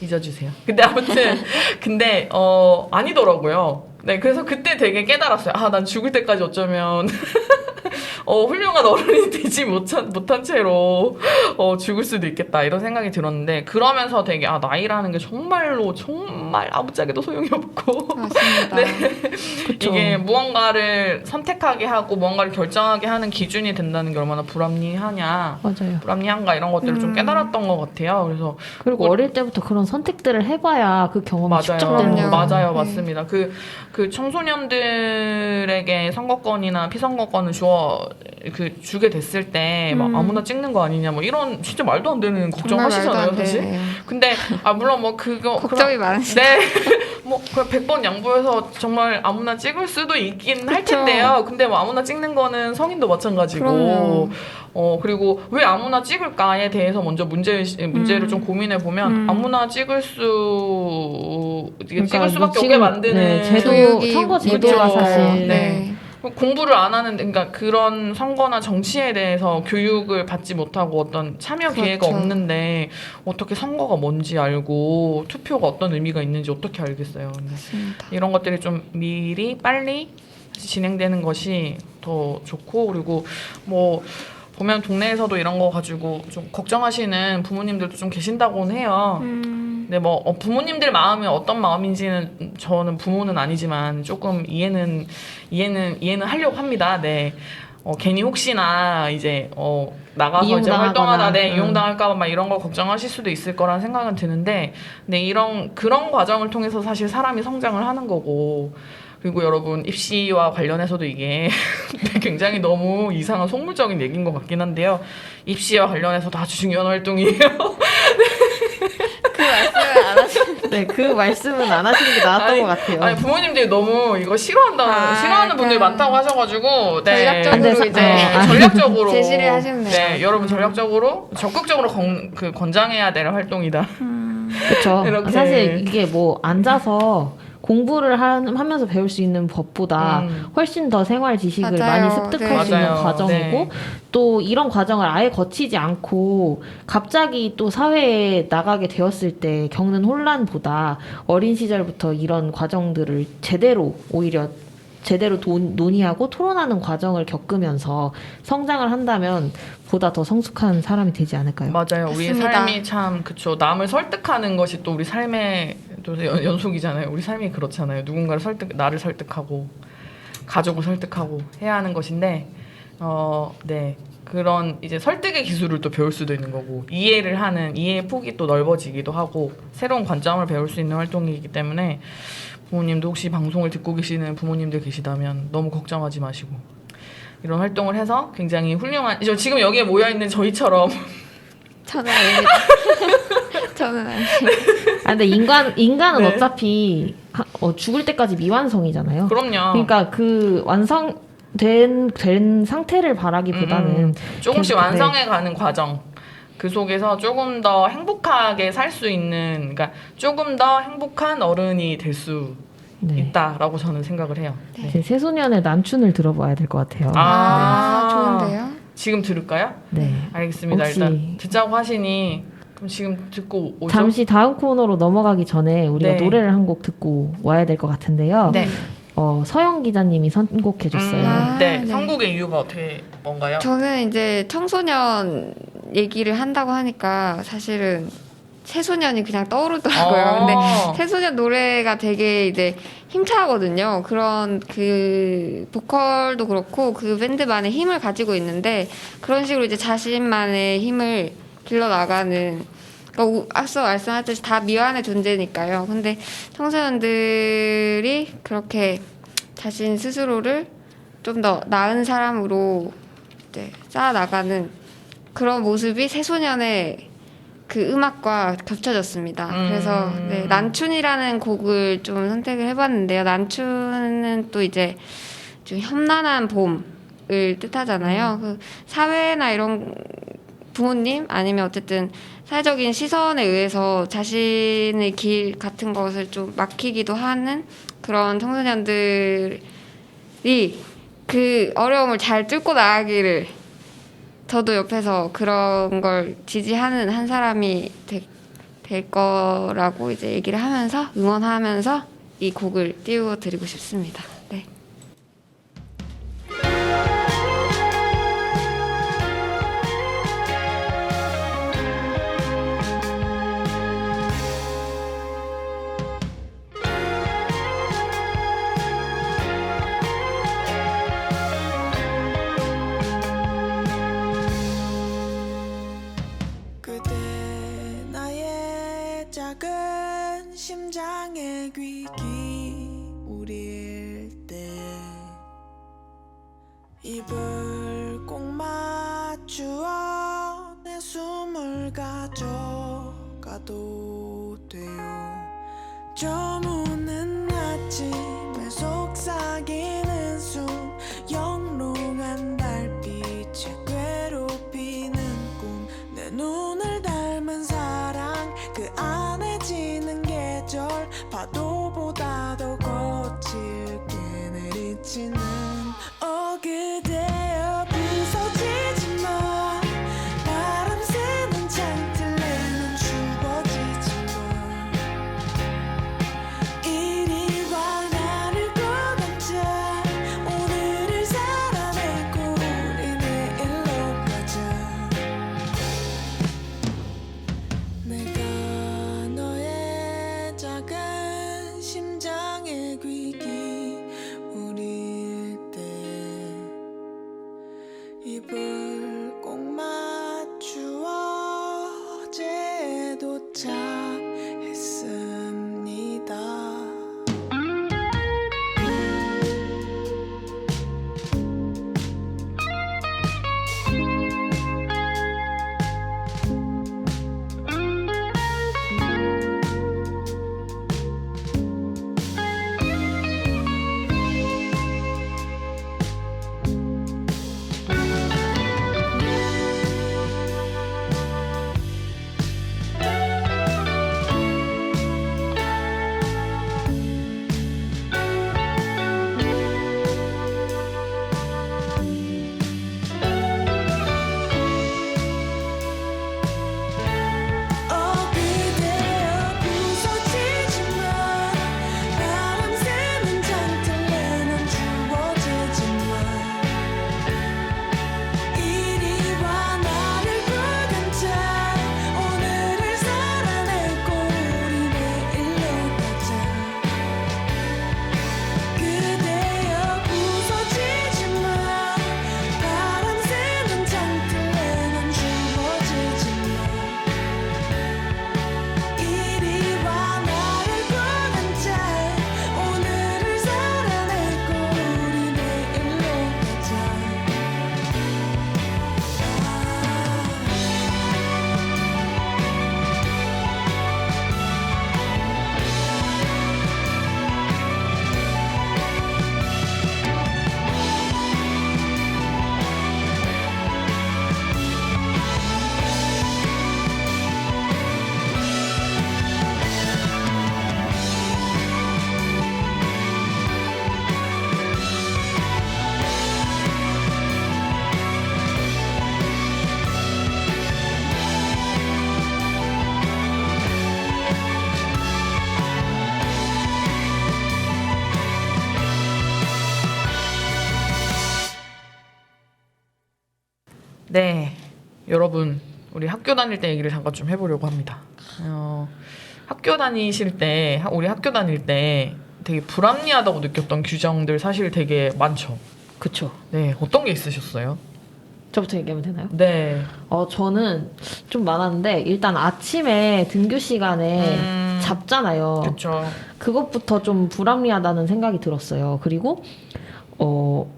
잊어주세요. 근데 아무튼 근데 아니더라고요. 네, 그래서 그때 되게 깨달았어요. 아, 난 죽을 때까지 어쩌면 훌륭한 어른이 되지 못한 채로 죽을 수도 있겠다 이런 생각이 들었는데 그러면서 되게 나이라는 게 정말로 정말 아무짝에도 소용이 없고 맞습니다. 네. 그쵸. 이게 무언가를 선택하게 하고 무언가를 결정하게 하는 기준이 된다는 게 얼마나 불합리하냐 맞아요. 불합리한가 이런 것들을 좀 깨달았던 것 같아요. 그래서 그리고 어릴 때부터 그런 선택들을 해봐야 그 경험이 맞아요. 축적되는 그럼요. 거예요. 맞아요. 네. 맞습니다. 그 청소년들에게 선거권이나 피선거권을 주게 됐을 때 막 아무나 찍는 거 아니냐 뭐 이런 진짜 말도 안 되는 정말 말도 걱정하시잖아요, 안 사실. 되네요. 근데 물론 뭐 그거 걱정이 많으시죠. 네. 뭐 그냥 100번 양보해서 정말 아무나 찍을 수도 있긴 할 그쵸. 텐데요. 근데 뭐 아무나 찍는 거는 성인도 마찬가지고. 그럼요. 그리고 왜 아무나 찍을까에 대해서 먼저 문제를 좀 고민해 보면 아무나 찍을 그러니까 수밖에 지금, 없게 만드는 네, 제도 교육이 선거 제도가 무조건, 사실 네. 공부를 안 하는 그러니까 그런 선거나 정치에 대해서 교육을 받지 못하고 어떤 참여 기회가 그렇죠. 없는데 어떻게 선거가 뭔지 알고 투표가 어떤 의미가 있는지 어떻게 알겠어요. 근데 맞습니다. 이런 것들이 좀 미리 빨리 진행되는 것이 더 좋고 그리고 뭐 보면 동네에서도 이런 거 가지고 좀 걱정하시는 부모님들도 좀 계신다고는 해요. 근데 뭐 부모님들 마음이 어떤 마음인지는 저는 부모는 아니지만 조금 이해는 하려고 합니다. 네. 괜히 혹시나 이제 나가서 이제 이용당하거나. 활동하다 이용당할까봐 막 이런 걸 걱정하실 수도 있을 거라는 생각은 드는데, 근데 그런 과정을 통해서 사실 사람이 성장을 하는 거고. 그리고 여러분 입시와 관련해서도 이게 굉장히 너무 이상한 속물적인 얘기인 것 같긴 한데요. 입시와 관련해서도 아주 중요한 활동이에요. 그 말씀을 안 하시는 네, 그 말씀은 안 하시는 게 나았던 것 같아요. 아니 부모님들이 너무 이거 싫어하는 분들이 많다고 하셔가지고 전략적으로 안 돼서- 이제 전략적으로 제시를 하셨네요. 네, 여러분 전략적으로 적극적으로 권장해야 될 활동이다. 그렇죠. 이렇게. 사실 이게 뭐 앉아서 공부를 하면서 배울 수 있는 법보다 훨씬 더 생활 지식을 맞아요. 많이 습득할 네. 수 있는 맞아요. 과정이고 네. 또 이런 과정을 아예 거치지 않고 갑자기 또 사회에 나가게 되었을 때 겪는 혼란보다 어린 시절부터 이런 과정들을 오히려 제대로 논의하고 토론하는 과정을 겪으면서 성장을 한다면 보다 더 성숙한 사람이 되지 않을까요? 맞아요. 우리 맞습니다. 삶이 참 그쵸. 남을 설득하는 것이 또 우리 삶의 또 연속이잖아요. 우리 삶이 그렇잖아요. 누군가를 나를 설득하고 가족을 설득하고 해야 하는 것인데, 네. 그런 이제 설득의 기술을 또 배울 수도 있는 거고 이해의 폭이 또 넓어지기도 하고 새로운 관점을 배울 수 있는 활동이기 때문에 부모님도 혹시 방송을 듣고 계시는 부모님들 계시다면 너무 걱정하지 마시고 이런 활동을 해서 굉장히 훌륭한 지금 여기에 모여 있는 저희처럼 저는 아닙니다. 저는 아닙니다. 근데 인간은 네. 어차피 죽을 때까지 미완성이잖아요. 그럼요. 그러니까 그 완성된 상태를 바라기보다는 조금씩 계속, 완성해가는 과정. 그 속에서 조금 더 행복하게 살 수 있는, 그러니까 조금 더 행복한 어른이 될 수 네. 있다라고 저는 생각을 해요. 네. 이제 새소년의 난춘을 들어봐야 될 것 같아요. 좋은데요? 지금 들을까요? 네. 알겠습니다. 혹시- 일단 듣자고 하시니 그럼 지금 듣고 오죠? 잠시 다음 코너로 넘어가기 전에 우리가 네. 노래를 한 곡 듣고 와야 될 것 같은데요. 네. 서영 기자님이 선곡해줬어요. 네. 네. 선곡의 이유가 뭔가요? 저는 이제 청소년 얘기를 한다고 하니까 사실은 새소년이 그냥 떠오르더라고요. 근데 새소년 노래가 되게 이제 힘차거든요. 그런 그 보컬도 그렇고 그 밴드만의 힘을 가지고 있는데 그런 식으로 이제 자신만의 힘을 길러 나가는. 그러니까 앞서 말씀하셨듯이 다 미완의 존재니까요. 근데 청소년들이 그렇게 자신 스스로를 좀 더 나은 사람으로 이제 쌓아나가는 그런 모습이 새소년의 그 음악과 겹쳐졌습니다. 그래서 네, 난춘이라는 곡을 좀 선택을 해봤는데요. 난춘은 또 이제 좀 험난한 봄을 뜻하잖아요. 그 사회나 이런 부모님 아니면 어쨌든 사회적인 시선에 의해서 자신의 길 같은 것을 좀 막히기도 하는 그런 청소년들이 그 어려움을 잘 뚫고 나가기를 저도 옆에서 그런 걸 지지하는 한 사람이 될 거라고 이제 얘기를 하면서 응원하면서 이 곡을 띄워드리고 싶습니다. 네. 그대 나의 작은 심장에 귀 기울일 때 입을 꼭 맞추어 내 숨을 가져가도 돼요. 저무는 아침에 속삭이는 숨 영롱한 달빛에 괴롭히는 꿈 내 눈을 닮은 사랑 그 안에 지는 계절 파도보다 더 거칠게 내리치는 그대여 부서지지 마 바람 새는 창틀에는 추워지지 마 이리 와 나를 꼭 안자 오늘을 살아내고 우리 내일로 가자 내가 너의 작은 심장에 귀 기울일 때 입을 꼭 맞추어 어제에 도착했습니다. 그대여 부서지지 마 바람 새는 창틀에는 추워지지 마 이리 와 나를 꼭 안자 오늘을 살아내고 우리 내일로 가자 그대여 부서지지 마 바람 새는 창틀에는 추워지지 마 이리 와 나를 꼭 안자 오늘을 살아내고 우리 내일로 가자 네, 여러분, 우리 학교 다닐 때 얘기를 잠깐 좀 해보려고 합니다. 학교 다니실 때, 우리 학교 다닐 때 되게 불합리하다고 느꼈던 규정들 사실 되게 많죠. 그쵸. 네, 어떤 게 있으셨어요? 저부터 얘기하면 되나요? 네. 저는 좀 많았는데 일단 아침에 등교 시간에 잡잖아요. 그렇죠. 그것부터 좀 불합리하다는 생각이 들었어요. 그리고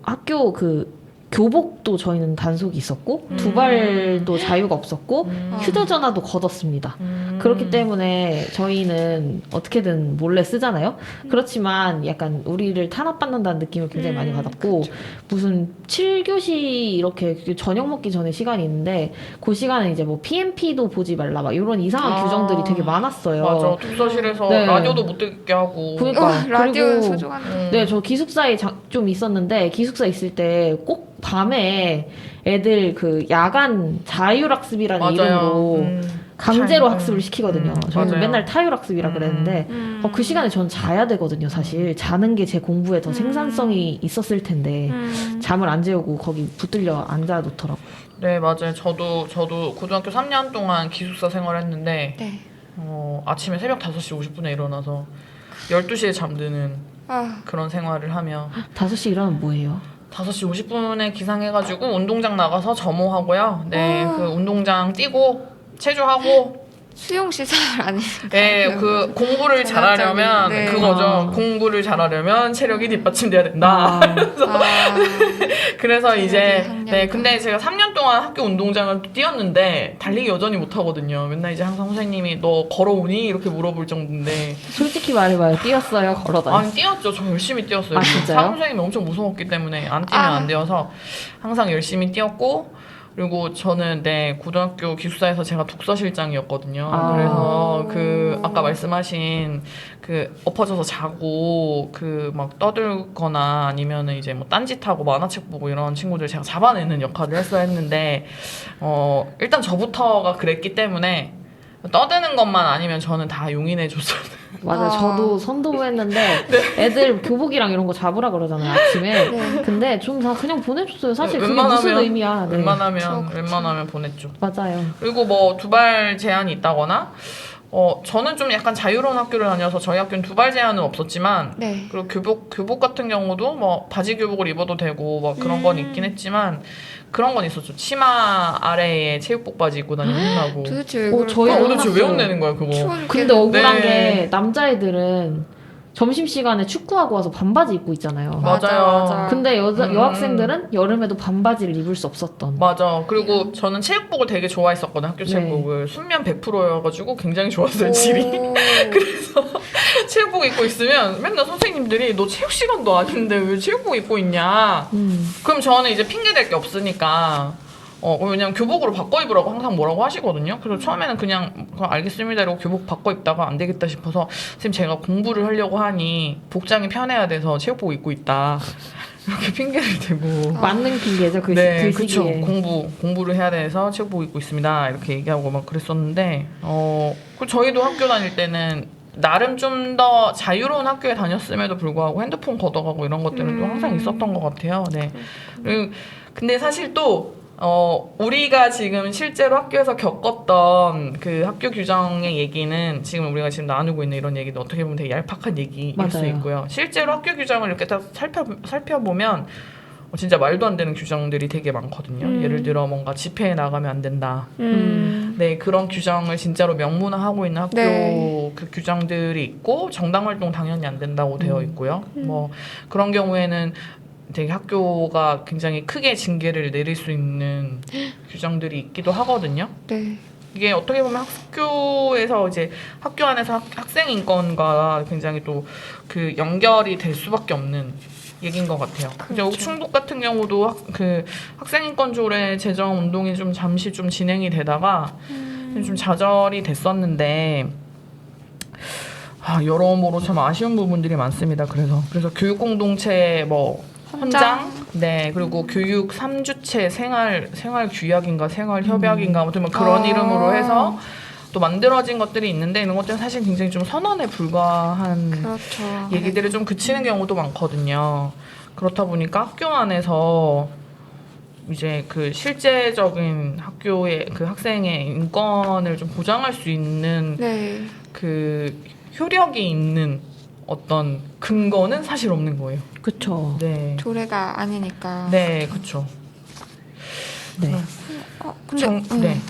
학교 그 교복도 저희는 단속이 있었고 두발도 자유가 없었고 음. 휴대전화도 걷었습니다. 그렇기 때문에 저희는 어떻게든 몰래 쓰잖아요. 그렇지만 약간 우리를 탄압받는다는 느낌을 굉장히 많이 받았고 무슨 7교시 이렇게 저녁 먹기 전에 시간이 있는데 그 시간에 이제 뭐 PMP도 보지 말라 막 이런 이상한 규정들이 되게 많았어요. 맞아. 독서실에서 네. 라디오도 못 듣게 하고. 그러니까 라디오는 그리고 소중한데. 네, 저 기숙사에 좀 있었는데 기숙사 있을 때 꼭 밤에 애들 그 야간 자율학습이라는 맞아요. 이름으로 강제로 자- 학습을 시키거든요. 저는 맞아요. 맨날 타율학습이라 그랬는데 그 시간에 전 자야 되거든요. 사실 자는 게 제 공부에 더 생산성이 있었을 텐데 잠을 안 재우고 거기 붙들려 앉아 놓더라고요. 네, 맞아요. 저도 고등학교 3년 동안 기숙사 생활했는데 네. 아침에 새벽 5시 50분에 일어나서 12시에 잠드는 아, 그런 생활을 하며 5시 일어나면 뭐예요? 5시 50분에 기상해가지고 운동장 나가서 점호하고요. 네, 그 운동장 뛰고 체조하고 수용 시설 아니. 네, 그 공부를 잘하려면 네. 그거죠. 아. 공부를 잘하려면 체력이 뒷받침돼야 된다. 그래서 이제 학년이다. 네, 근데 제가 3년 동안 학교 운동장을 뛰었는데 달리기 여전히 못 하거든요. 맨날 이제 항상 선생님이 너 걸어오니 이렇게 물어볼 정도인데 솔직히 말해봐요. 뛰었어요? 걸어다녔어요? 아니 뛰었죠. 저 열심히 뛰었어요. 아, 진짜요? 사무 선생님이 엄청 무서웠기 때문에 안 뛰면 안 되어서 항상 열심히 뛰었고 그리고 저는 고등학교 기숙사에서 제가 독서실장이었거든요. 아. 그래서 그 아까 말씀하신 그 엎어져서 자고 그 막 떠들거나 아니면은 이제 뭐 딴짓하고 만화책 보고 이런 친구들 제가 잡아내는 역할을 했어야 했는데 일단 저부터가 그랬기 때문에 떠드는 것만 아니면 저는 다 용인해 줬어요. 맞아요. 아. 저도 선도부했는데 애들 교복이랑 이런 거 잡으라 그러잖아요. 아침에. 네. 근데 좀 다 그냥 보내줬어요. 사실 그게 웬만하면- 무슨 의미야. 네. 웬만하면 보냈죠. 맞아요. 그리고 뭐 두발 제한이 있다거나 저는 좀 약간 자유로운 학교를 다녀서 저희 학교는 두발 제한은 없었지만 네. 그리고 교복 같은 경우도 뭐 바지 교복을 입어도 되고 뭐 그런 건 있긴 했지만 그런 건 있었죠. 치마 아래에 체육복 바지 입고 다니면 혼나고. 도대체 왜 저희 그거 그럴까? 도대체 왜 혼내는 거야 그거. 추워 근데 죽겠는데. 억울한 네. 게 남자애들은 점심시간에 축구하고 와서 반바지 입고 있잖아요. 맞아요. 근데 여학생들은 여름에도 반바지를 입을 수 없었던. 맞아. 그리고 저는 체육복을 되게 좋아했었거든. 학교 체육복을. 순면 100%여가지고 굉장히 좋았어요 질이. 그래서 체육복 입고 있으면 맨날 선생님들이 너 체육 시간도 아닌데 왜 체육복 입고 있냐. 그럼 저는 이제 핑계 댈 게 없으니까 왜냐면 교복으로 바꿔 입으라고 항상 뭐라고 하시거든요. 그래서 처음에는 그냥 알겠습니다 이러고 교복 바꿔 입다가 안 되겠다 싶어서 선생님 제가 공부를 하려고 하니 복장이 편해야 돼서 체육복 입고 있다. 이렇게 핑계를 대고. 맞는 핑계죠. 그 네, 시기에. 그렇죠. 공부를 해야 돼서 체육복 입고 있습니다. 이렇게 얘기하고 막 그랬었는데, 그 저희도 학교 다닐 때는 나름 좀 더 자유로운 학교에 다녔음에도 불구하고 핸드폰 걷어가고 이런 것들은 또 항상 있었던 것 같아요. 네. 그리고 근데 사실 또 우리가 지금 실제로 학교에서 겪었던 그 학교 규정의 얘기는 지금 우리가 지금 나누고 있는 이런 얘기도 어떻게 보면 되게 얄팍한 얘기일 수 맞아요. 있고요. 실제로 학교 규정을 이렇게 딱 살펴보면 진짜 말도 안 되는 규정들이 되게 많거든요. 예를 들어 뭔가 집회에 나가면 안 된다. 네, 그런 규정을 진짜로 명문화하고 있는 학교 네. 그 규정들이 있고 정당 활동 당연히 안 된다고 되어 있고요. 뭐 그런 경우에는 되게 학교가 굉장히 크게 징계를 내릴 수 있는 규정들이 있기도 하거든요. 네. 이게 어떻게 보면 학교에서 이제 학교 안에서 학생 인권과 굉장히 또 그 연결이 될 수밖에 없는 얘기인 것 같아요. 이제 옥충북 같은 경우도 그 학생 인권 조례 제정 운동이 좀 잠시 좀 진행이 되다가 좀 좌절이 됐었는데 여러모로 참 아쉬운 부분들이 많습니다. 그래서 교육 공동체 뭐 헌장, 네, 그리고 교육 3주체 생활 규약인가 생활 협약인가 아무튼 뭐 그런 이름으로 해서 또 만들어진 것들이 있는데 이런 것들은 사실 굉장히 좀 선언에 불과한 그렇죠. 얘기들이 좀 그치는 경우도 많거든요. 그렇다 보니까 학교 안에서 이제 그 실제적인 학교의 그 학생의 인권을 좀 보장할 수 있는 네. 그 효력이 있는 어떤 근거는 사실 없는 거예요. 그쵸. 네. 조례가 아니니까. 네, 그렇죠. 네. 근데 네.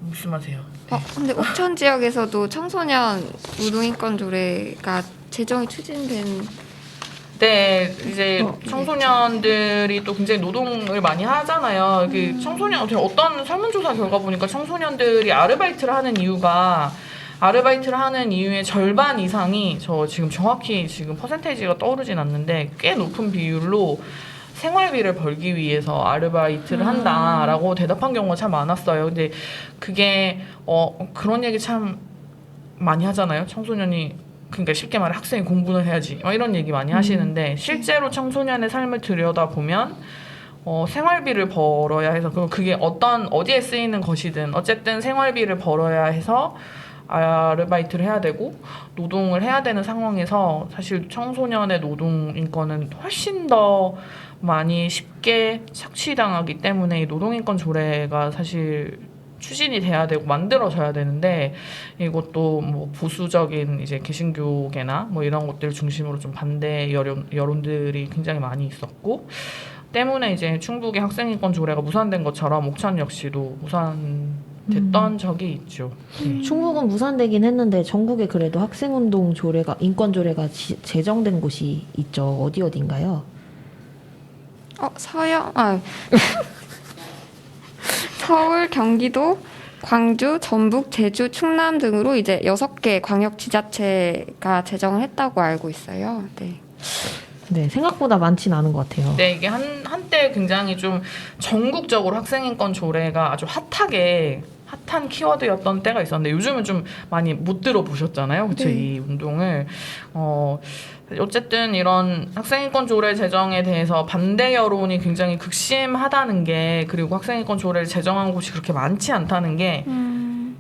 말씀하세요. 근데 옥천 지역에서도 청소년 노동인권 조례가 제정이 추진된 네, 이제 청소년들이 또 굉장히 노동을 많이 하잖아요. 그 청소년 어떤 설문조사 결과 보니까 청소년들이 아르바이트를 하는 이유의 절반 이상이 저 지금 정확히 지금 퍼센테이지가 떠오르진 않는데 꽤 높은 비율로 생활비를 벌기 위해서 아르바이트를 한다라고 대답한 경우가 참 많았어요. 근데 그게 그런 얘기 참 많이 하잖아요. 청소년이 그러니까 쉽게 말해 학생이 공부를 해야지 이런 얘기 많이 하시는데 실제로 청소년의 삶을 들여다보면 생활비를 벌어야 해서 그게 어디에 쓰이는 것이든 어쨌든 생활비를 벌어야 해서 아르바이트를 해야 되고 노동을 해야 되는 상황에서 사실 청소년의 노동 인권은 훨씬 더 많이 쉽게 착취당하기 때문에 이 노동인권 조례가 사실 추진이 돼야 되고 만들어져야 되는데 이것도 뭐 보수적인 이제 개신교계나 뭐 이런 것들 중심으로 좀 반대 여론들이 굉장히 많이 있었고 때문에 이제 충북의 학생인권 조례가 무산된 것처럼 옥천 역시도 무산됐던 적이 있죠. 네. 충북은 무산되긴 했는데 전국에 그래도 학생운동 조례가 인권 조례가 제정된 곳이 있죠. 어디인가요? 서울, 경기도, 광주, 전북, 제주, 충남 등으로 이제 6개 광역지자체가 제정을 했다고 알고 있어요. 네. 네, 생각보다 많진 않은 것 같아요. 네, 이게 한때 굉장히 좀 전국적으로 학생인권 조례가 아주 핫한 키워드였던 때가 있었는데 요즘은 좀 많이 못 들어보셨잖아요. 그쵸? 네. 이 운동을. 어쨌든 이런 학생인권 조례 제정에 대해서 반대 여론이 굉장히 극심하다는 게 그리고 학생인권 조례를 제정한 곳이 그렇게 많지 않다는 게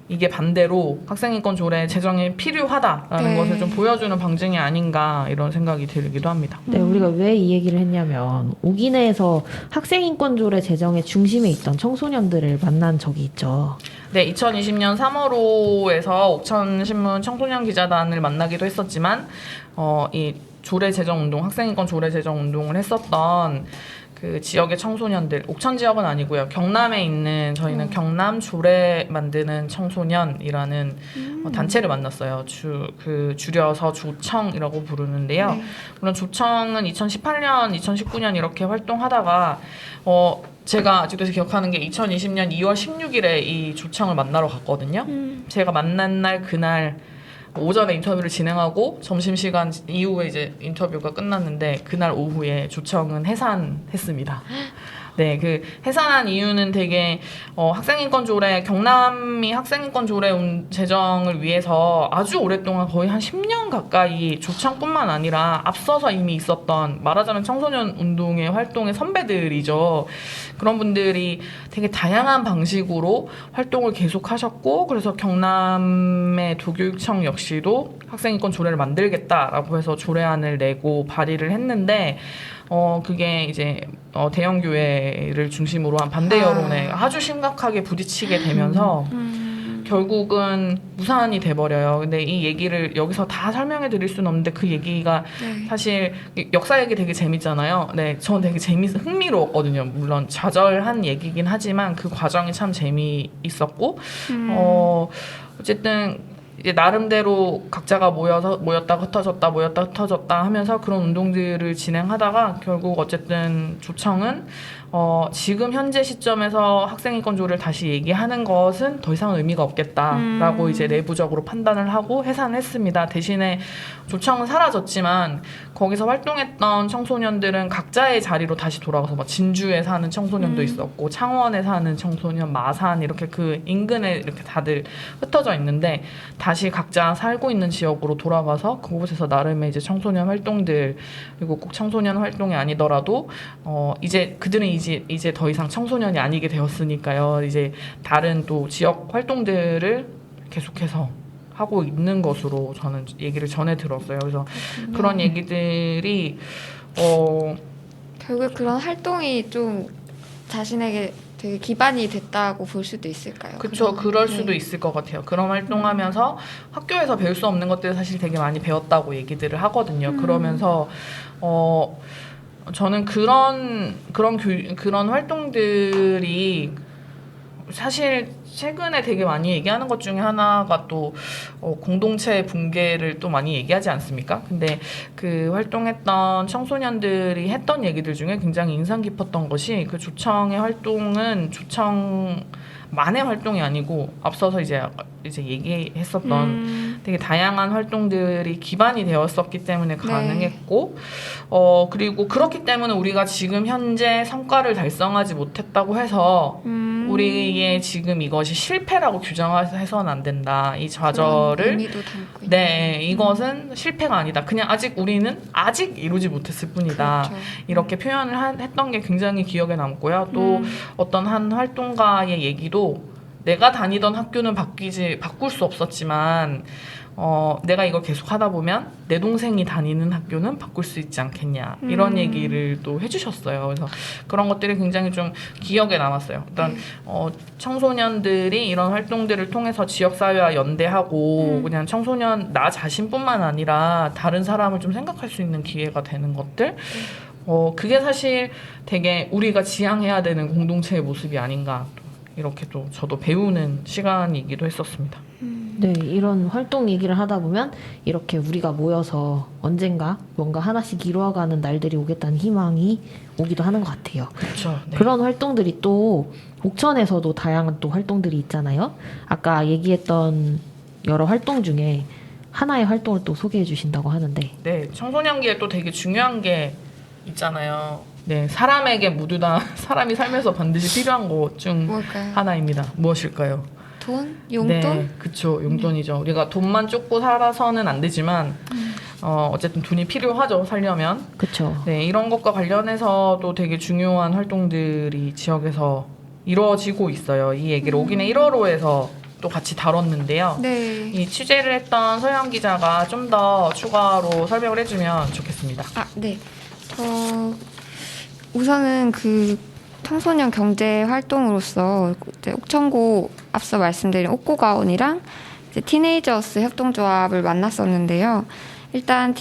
이게 반대로 학생인권 조례 제정이 필요하다라는 네. 것을 좀 보여주는 방증이 아닌가 이런 생각이 들기도 합니다. 네, 우리가 왜 이 얘기를 했냐면 오기내에서 학생인권 조례 제정의 중심에 있던 청소년들을 만난 적이 있죠. 네, 2020년 3월호에서 옥천신문 청소년 기자단을 만나기도 했었지만 이 조례 제정 운동, 학생인권 조례 제정 운동을 했었던 그 지역의 청소년들, 옥천 지역은 아니고요. 경남에 있는 저희는 경남 조례 만드는 청소년이라는 단체를 만났어요. 줄여서 조청이라고 부르는데요. 네. 물론 조청은 2018년, 2019년 이렇게 활동하다가 제가 아직도 기억하는 게 2020년 2월 16일에 이 조청을 만나러 갔거든요. 제가 만난 날 그날 오전에 인터뷰를 진행하고 점심시간 이후에 이제 인터뷰가 끝났는데 그날 오후에 조청은 해산했습니다. 네, 그 해산한 이유는 되게 학생인권 조례 경남이 학생인권 조례 제정을 위해서 아주 오랫동안 거의 한 10년 가까이 조청뿐만 아니라 앞서서 이미 있었던 말하자면 청소년 운동의 활동의 선배들이죠. 그런 분들이 되게 다양한 방식으로 활동을 계속하셨고 그래서 경남의 도교육청 역시도 학생인권 조례를 만들겠다라고 해서 조례안을 내고 발의를 했는데 그게 이제 대형 교회를 중심으로 한 반대 여론에 아주 심각하게 부딪히게 되면서 결국은 무산이 돼버려요. 근데 이 얘기를 여기서 다 설명해 드릴 수는 없는데 그 얘기가 사실 역사 얘기 되게 재밌잖아요. 네, 전 되게 흥미로웠거든요. 물론 좌절한 얘기긴 하지만 그 과정이 참 재미있었고 어쨌든 이제 나름대로 각자가 모였다 흩어졌다 하면서 그런 운동들을 진행하다가 결국 어쨌든 조청은 지금 현재 시점에서 학생인권 조례를 다시 얘기하는 것은 더 이상 의미가 없겠다라고 이제 내부적으로 판단을 하고 해산했습니다. 대신에 조청은 사라졌지만 거기서 활동했던 청소년들은 각자의 자리로 다시 돌아가서 막 진주에 사는 청소년도 있었고 창원에 사는 청소년, 마산 이렇게 그 인근에 이렇게 다들 흩어져 있는데 다시 각자 살고 있는 지역으로 돌아가서 그곳에서 나름의 이제 청소년 활동들 그리고 꼭 청소년 활동이 아니더라도 이제 그들은 이제 더 이상 청소년이 아니게 되었으니까요. 이제 다른 또 지역 활동들을 계속해서 하고 있는 것으로 저는 얘기를 전해 들었어요. 그래서 그런 얘기들이 결국 그런 활동이 좀 자신에게 되게 기반이 됐다고 볼 수도 있을까요? 그렇죠. 그럴 수도 있을 것 같아요. 그런 활동하면서 학교에서 배울 수 없는 것들을 사실 되게 많이 배웠다고 얘기들을 하거든요. 그러면서 저는 그런 활동들이 사실 최근에 되게 많이 얘기하는 것 중에 하나가 또 공동체 붕괴를 또 많이 얘기하지 않습니까? 근데 그 활동했던 청소년들이 했던 얘기들 중에 굉장히 인상 깊었던 것이 그 조청의 활동은 조청만의 활동이 아니고 앞서서 이제 얘기했었던 되게 다양한 활동들이 기반이 되었었기 때문에 가능했고 그리고 그렇기 때문에 우리가 지금 현재 성과를 달성하지 못했다고 해서 우리의 지금 이것이 실패라고 규정해서는 안 된다. 이 좌절을 의미도 담고 있는. 네, 이것은 실패가 아니다. 그냥 우리는 아직 이루지 못했을 뿐이다. 그렇죠. 이렇게 표현을 했던 게 굉장히 기억에 남고요. 또 어떤 한 활동가의 얘기도 내가 다니던 학교는 바꿀 수 없었지만 내가 이걸 계속 하다 보면 내 동생이 다니는 학교는 바꿀 수 있지 않겠냐 이런 얘기를 또 해주셨어요. 그래서 그런 것들이 굉장히 좀 기억에 남았어요. 일단 청소년들이 이런 활동들을 통해서 지역사회와 연대하고 그냥 청소년 나 자신뿐만 아니라 다른 사람을 좀 생각할 수 있는 기회가 되는 것들 그게 사실 되게 우리가 지향해야 되는 공동체의 모습이 아닌가 이렇게 또 저도 배우는 시간이기도 했었습니다. 네, 이런 활동 얘기를 하다 보면 이렇게 우리가 모여서 언젠가 뭔가 하나씩 이루어가는 날들이 오겠다는 희망이 오기도 하는 것 같아요. 그렇죠. 네. 그런 활동들이 또 옥천에서도 다양한 또 활동들이 있잖아요. 아까 얘기했던 여러 활동 중에 하나의 활동을 또 소개해 주신다고 하는데 네, 청소년기에 또 되게 중요한 게 있잖아요. 네, 사람에게 모두 다 사람이 살면서 반드시 필요한 것 중 뭘까요? 하나입니다. 무엇일까요? 돈? 용돈? 네, 그쵸. 용돈이죠. 우리가 돈만 쫓고 살아서는 안 되지만 어쨌든 돈이 필요하죠. 살려면. 그쵸. 네, 이런 것과 관련해서도 되게 중요한 활동들이 지역에서 이루어지고 있어요. 이 얘기를 오기내 1월호에서 또 같이 다뤘는데요. 네. 이 취재를 했던 서영 기자가 좀 더 추가로 설명을 해주면 좋겠습니다. 네. 우선은 그 청소년 경제 활동으로서 이제 옥천고 앞서 말씀드린 옥고가온이랑 이제 티네이저스 협동조합을 만났었는데요. 일단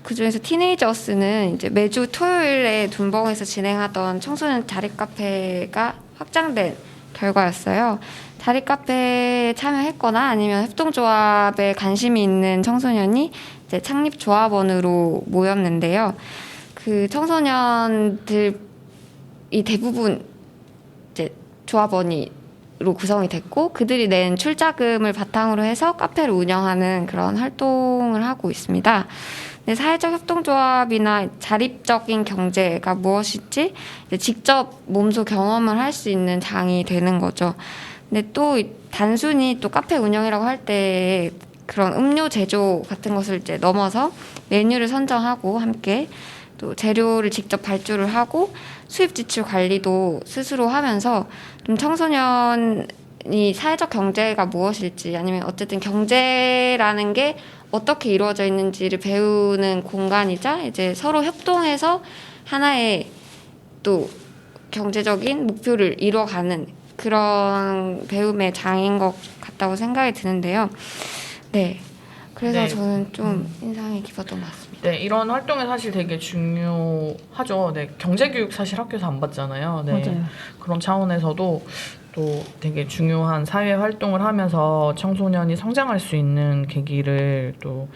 그중에서 티네이저스는 이제 매주 토요일에 둔벙에서 진행하던 청소년 자립카페가 확장된 결과였어요. 자립카페에 참여했거나 아니면 협동조합에 관심이 있는 청소년이 이제 창립조합원으로 모였는데요. 그 청소년들이 대부분 이제 조합원으로 구성이 됐고 그들이 낸 출자금을 바탕으로 해서 카페를 운영하는 그런 활동을 하고 있습니다. 근데 사회적 협동조합이나 자립적인 경제가 무엇일지 이제 직접 몸소 경험을 할 수 있는 장이 되는 거죠. 근데 또 단순히 또 카페 운영이라고 할 때 그런 음료 제조 같은 것을 이제 넘어서 메뉴를 선정하고 함께 또 재료를 직접 발주를 하고 수입 지출 관리도 스스로 하면서 좀 청소년이 사회적 경제가 무엇일지 아니면 어쨌든 경제라는 게 어떻게 이루어져 있는지를 배우는 공간이자 이제 서로 협동해서 하나의 또 경제적인 목표를 이루어가는 그런 배움의 장인 것 같다고 생각이 드는데요. 네. 그래서 네. 저는 좀 인상이 깊었던 것 같습니다. 네, 이런 활동이 사실 되게 중요하죠. 네, 경제교육 사실 학교에서 안 받잖아요. 네, 맞아요. 그런 차원에서도 또 되게 중요한 사회 활동을 하면서 청소년이 성장할 수 있는 계기를 또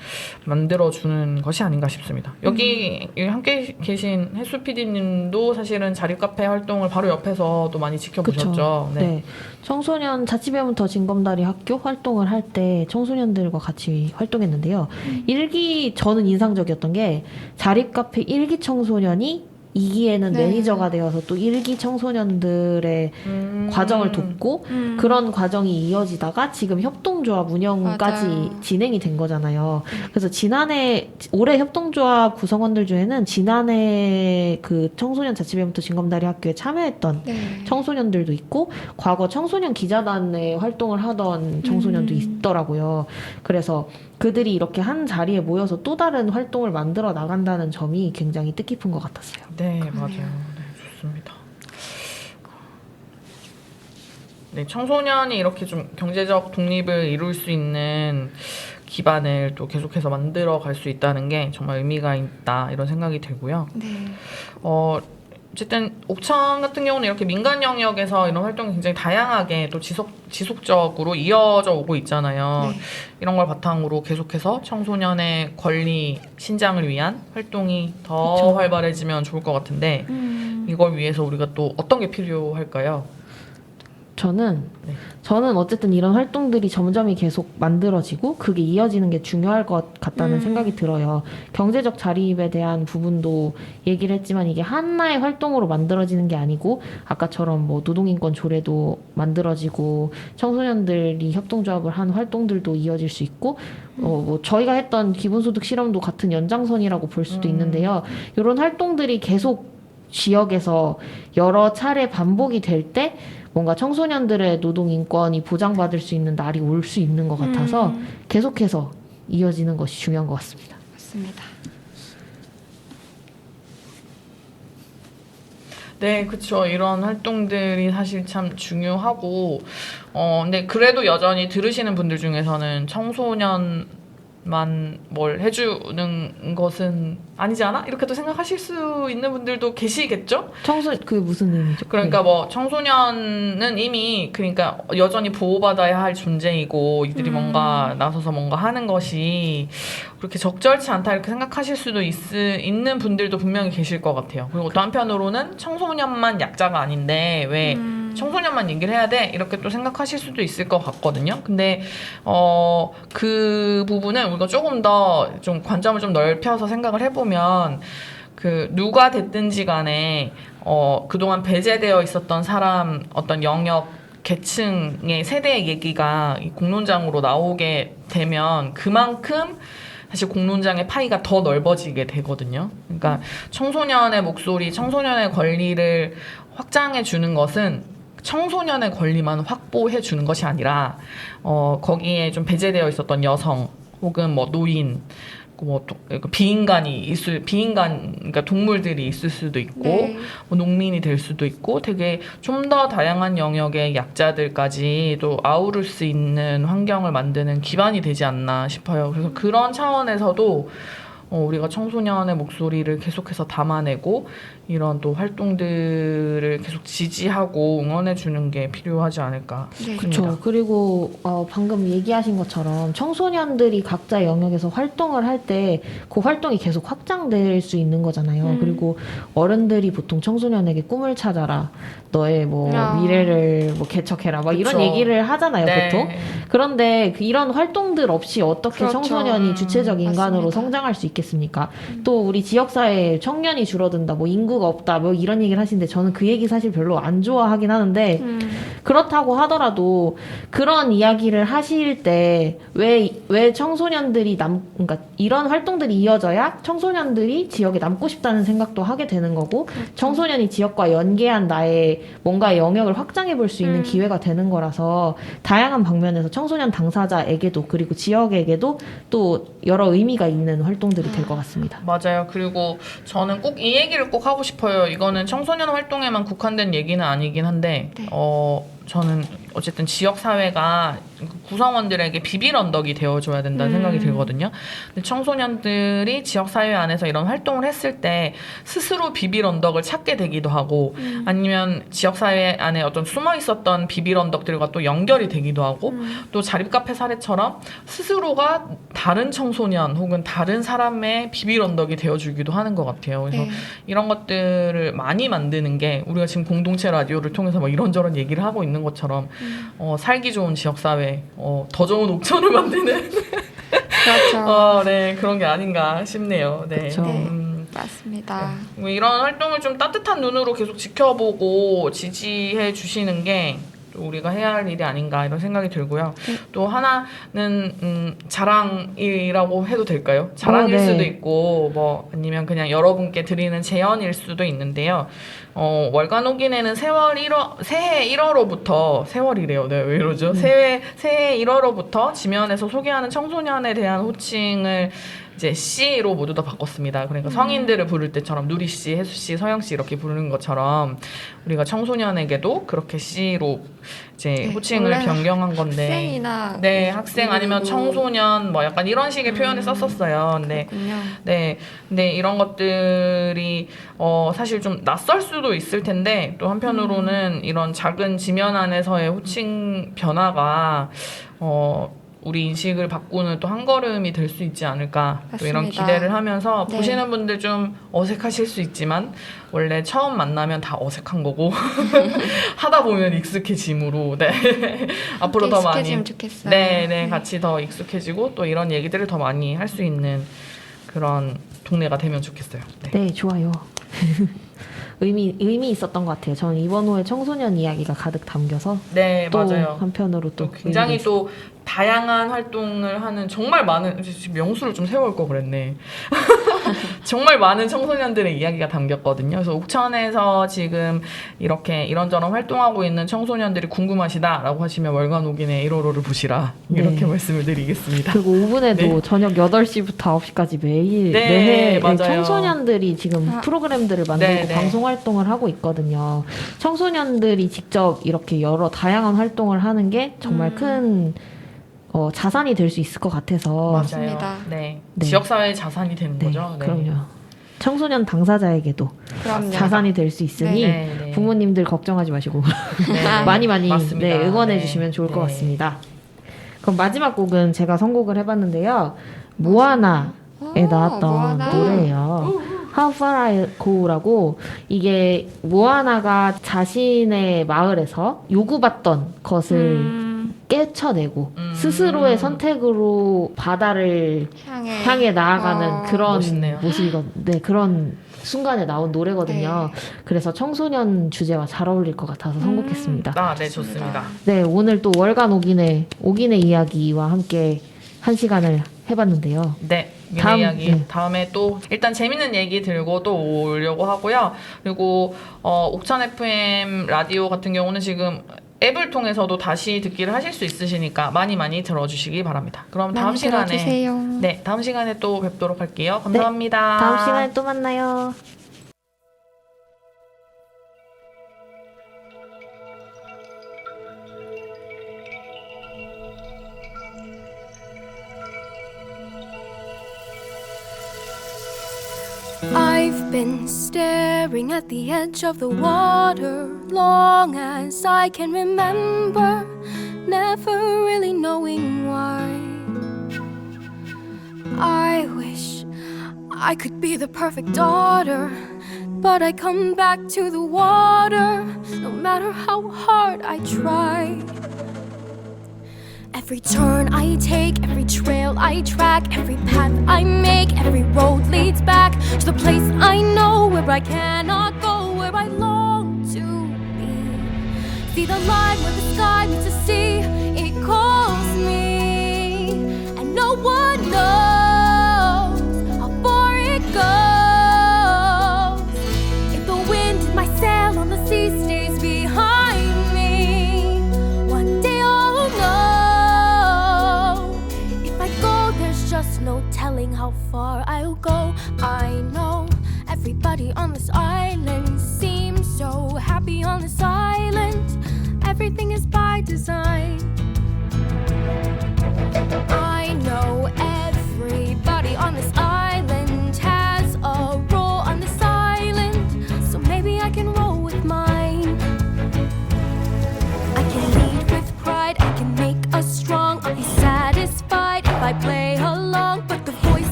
만들어주는 것이 아닌가 싶습니다. 여기 함께 계신 혜수 PD님도 사실은 자립카페 활동을 바로 옆에서 또 많이 지켜보셨죠. 그쵸. 네. 청소년 자치배움터 징검다리 학교 활동을 할 때 청소년들과 같이 활동했는데요. 저는 인상적이었던 게 자립카페 1기 청소년이 2기에는 네. 매니저가 되어서 또 1기 청소년들의 과정을 돕고 그런 과정이 이어지다가 지금 협동조합 운영까지 맞아요. 진행이 된 거잖아요. 그래서 올해 협동조합 구성원들 중에는 지난해 그 청소년 자치배움터 징검다리 학교에 참여했던 네. 청소년들도 있고 과거 청소년 기자단에 활동을 하던 청소년도 있더라고요. 그래서 그들이 이렇게 한 자리에 모여서 또 다른 활동을 만들어 나간다는 점이 굉장히 뜻깊은 것 같았어요. 네, 그러네요. 맞아요. 네, 좋습니다. 네, 청소년이 이렇게 좀 경제적 독립을 이룰 수 있는 기반을 또 계속해서 만들어 갈 수 있다는 게 정말 의미가 있다 이런 생각이 들고요. 네. 어쨌든 옥천 같은 경우는 이렇게 민간 영역에서 이런 활동이 굉장히 다양하게 또 지속적으로 이어져 오고 있잖아요. 네. 이런 걸 바탕으로 계속해서 청소년의 권리 신장을 위한 활동이 더 그쵸. 활발해지면 좋을 것 같은데 이걸 위해서 우리가 또 어떤 게 필요할까요? 저는 네. 어쨌든 이런 활동들이 점점이 계속 만들어지고 그게 이어지는 게 중요할 것 같다는 생각이 들어요. 경제적 자립에 대한 부분도 얘기를 했지만 이게 하나의 활동으로 만들어지는 게 아니고 아까처럼 뭐 노동인권 조례도 만들어지고 청소년들이 협동조합을 한 활동들도 이어질 수 있고 뭐 저희가 했던 기본소득 실험도 같은 연장선이라고 볼 수도 있는데요. 이런 활동들이 계속 지역에서 여러 차례 반복이 될 때 뭔가 청소년들의 노동 인권이 보장받을 수 있는 날이 올 수 있는 것 같아서 계속해서 이어지는 것이 중요한 것 같습니다. 맞습니다. 네, 그쵸. 이런 활동들이 사실 참 중요하고, 근데 그래도 여전히 들으시는 분들 중에서는 청소년만 뭘 해주는 것은 아니지 않아? 이렇게도 생각하실 수 있는 분들도 계시겠죠? 그게 무슨 의미죠? 그러니까 뭐 청소년은 이미 그러니까 여전히 보호받아야 할 존재이고 이들이 뭔가 나서서 뭔가 하는 것이 그렇게 적절치 않다 이렇게 생각하실 수도 있는 분들도 분명히 계실 것 같아요. 그리고 또 한편으로는 청소년만 약자가 아닌데 왜 청소년만 얘기를 해야 돼? 이렇게 또 생각하실 수도 있을 것 같거든요. 근데 그 부분은 우리가 조금 더 좀 관점을 좀 넓혀서 생각을 해보면 그 누가 됐든지 간에 그동안 배제되어 있었던 사람 어떤 영역 계층의 세대의 얘기가 이 공론장으로 나오게 되면 그만큼 사실 공론장의 파이가 더 넓어지게 되거든요. 그러니까 청소년의 목소리, 청소년의 권리를 확장해 주는 것은 청소년의 권리만 확보해 주는 것이 아니라 거기에 좀 배제되어 있었던 여성 혹은 뭐 노인 그러니까 동물들이 있을 수도 있고 네. 뭐 농민이 될 수도 있고 되게 좀 더 다양한 영역의 약자들까지 또 아우를 수 있는 환경을 만드는 기반이 되지 않나 싶어요. 그래서 그런 차원에서도 우리가 청소년의 목소리를 계속해서 담아내고 이런 또 활동들을 계속 지지하고 응원해주는 게 필요하지 않을까 싶습니다. 그렇죠. 그리고 방금 얘기하신 것처럼 청소년들이 각자 영역에서 활동을 할 때 그 활동이 계속 확장될 수 있는 거잖아요. 그리고 어른들이 보통 청소년에게 꿈을 찾아라, 너의 뭐 미래를 뭐 개척해라, 막 이런 그쵸. 얘기를 하잖아요, 네. 보통. 그런데 이런 활동들 없이 어떻게 그렇죠. 청소년이 주체적 인간으로 맞습니다. 성장할 수 있겠습니까? 또 우리 지역사회에 청년이 줄어든다, 뭐 인구가 없다, 뭐 이런 얘기를 하시는데 저는 그 얘기 사실 별로 안 좋아하긴 하는데 그렇다고 하더라도 그런 이야기를 하실 때 왜 청소년들이 그러니까 이런 활동들이 이어져야 청소년들이 지역에 남고 싶다는 생각도 하게 되는 거고 청소년이 지역과 연계한 나의 뭔가의 영역을 확장해 볼 수 있는 기회가 되는 거라서 다양한 방면에서 청소년 당사자에게도 그리고 지역에게도 또 여러 의미가 있는 활동들이 될 것 같습니다. 맞아요. 그리고 저는 꼭 이 얘기를 꼭 하고 싶어요. 이거는 청소년 활동에만 국한된 얘기는 아니긴 한데 저는 어쨌든 지역 사회가 구성원들에게 비빌 언덕이 되어줘야 된다는 생각이 들거든요. 근데 청소년들이 지역 사회 안에서 이런 활동을 했을 때 스스로 비빌 언덕을 찾게 되기도 하고 아니면 지역 사회 안에 어떤 숨어 있었던 비빌 언덕들과 또 연결이 되기도 하고 또 자립카페 사례처럼 스스로가 다른 청소년 혹은 다른 사람의 비빌 언덕이 되어주기도 하는 것 같아요. 그래서 이런 것들을 많이 만드는 게 우리가 지금 공동체 라디오를 통해서 뭐 이런저런 얘기를 하고 있는 것처럼 살기 좋은 지역사회, 더 좋은 옥천을 만드는 그렇죠. 네, 그런 게 아닌가 싶네요. 네. 그쵸. 맞습니다. 뭐 이런 활동을 좀 따뜻한 눈으로 계속 지켜보고 지지해 주시는 게 또 우리가 해야 할 일이 아닌가 이런 생각이 들고요. 또 하나는 자랑이라고 해도 될까요? 자랑일 네. 수도 있고 뭐 아니면 그냥 여러분께 드리는 제언일 수도 있는데요. 월간 호기내는 새해 1월호부터 세월이래요. 네, 왜 이러죠? 새해 1월호부터 지면에서 소개하는 청소년에 대한 호칭을 이제 씨로 모두 다 바꿨습니다. 그러니까 성인들을 부를 때처럼 누리 씨, 혜수 씨, 서영 씨 이렇게 부르는 것처럼 우리가 청소년에게도 그렇게 씨로 이제 네, 호칭을 원래는 변경한 건데 학생이나 네, 학생 아니면 그리고- 청소년 뭐 약간 이런 식의 표현을 썼었어요. 네. 그렇군요. 네, 근데 이런 것들이 사실 좀 낯설 수도 있을 텐데 또 한편으로는 이런 작은 지면 안에서의 호칭 변화가 우리 인식을 바꾸는 또 한 걸음이 될 수 있지 않을까 또 이런 맞습니다. 기대를 하면서 네. 보시는 분들 좀 어색하실 수 있지만 원래 처음 만나면 다 어색한 거고 하다 보면 익숙해짐으로 네 앞으로 더 많이 익숙해지면 좋겠어요. 네, 같이 더 익숙해지고 또 이런 얘기들을 더 많이 할 수 있는 그런 동네가 되면 좋겠어요. 네. 네, 좋아요. 의미 있었던 것 같아요. 저는 이번 호에 청소년 이야기가 가득 담겨서 네, 또 맞아요. 한편으로 또 또 굉장히 의미가 또 다양한 활동을 하는 정말 많은 지금 명수를 좀 세울 거 그랬네. 정말 많은 청소년들의 이야기가 담겼거든요. 그래서 옥천에서 지금 이렇게 이런저런 활동하고 있는 청소년들이 궁금하시다라고 하시면 월간 옥인의 1호로를 보시라 이렇게 네. 말씀을 드리겠습니다. 그리고 오븐에도 네. 저녁 8시부터 9시까지 매일 네, 매해 맞아요. 청소년들이 지금 아. 프로그램들을 만들고 네, 네. 방송 활동을 하고 있거든요. 청소년들이 직접 이렇게 여러 다양한 활동을 하는 게 정말 큰 자산이 될 수 있을 것 같아서 맞습니다. 네. 네. 지역사회의 자산이 되는 네, 거죠. 네. 그럼요. 청소년 당사자에게도 그럼요. 자산이 될 수 있으니 네, 네. 부모님들 걱정하지 마시고 네. 많이 맞습니다. 네, 응원해 네. 주시면 좋을 것 네. 같습니다. 그럼 마지막 곡은 제가 선곡을 해봤는데요. 모아나에 나왔던 모아나. 노래예요. How Far I Go라고 이게 모아나가 자신의 마을에서 요구받던 것을 깨쳐내고 스스로의 선택으로 바다를 향해 나아가는 그런 멋있네요. 모습이거든요. 네, 그런 순간에 나온 노래거든요. 그래서 청소년 주제와 잘 어울릴 것 같아서 선곡했습니다. 아, 네, 좋습니다. 네, 오늘 또 월간 옥인의 이야기와 함께 한 시간을 해봤는데요. 네, 이 다음, 이야기 네. 다음에 또 일단 재밌는 얘기 들고 또 오려고 하고요. 그리고 옥천 FM 라디오 같은 경우는 지금 앱을 통해서도 다시 듣기를 하실 수 있으시니까 많이 들어주시기 바랍니다. 그럼 다음 많이 시간에 들어주세요. 네, 다음 시간에 또 뵙도록 할게요. 감사합니다. 다음 시간에 또 만나요. I've been staring at the edge of the water long as I can remember, never really knowing why. I wish I could be the perfect daughter, but I come back to the water no matter how hard I try. Every turn I take, every trail I track, every path I make, every road leads back to the place I know where I cannot go, where I long to be. See the line where the sky meets the sea, it calls me, and no one knows how far it goes. If the wind in my sail on the sea stays behind me, one day I'll know. If I go, there's just no telling how far I'll go. I know everybody on this island sees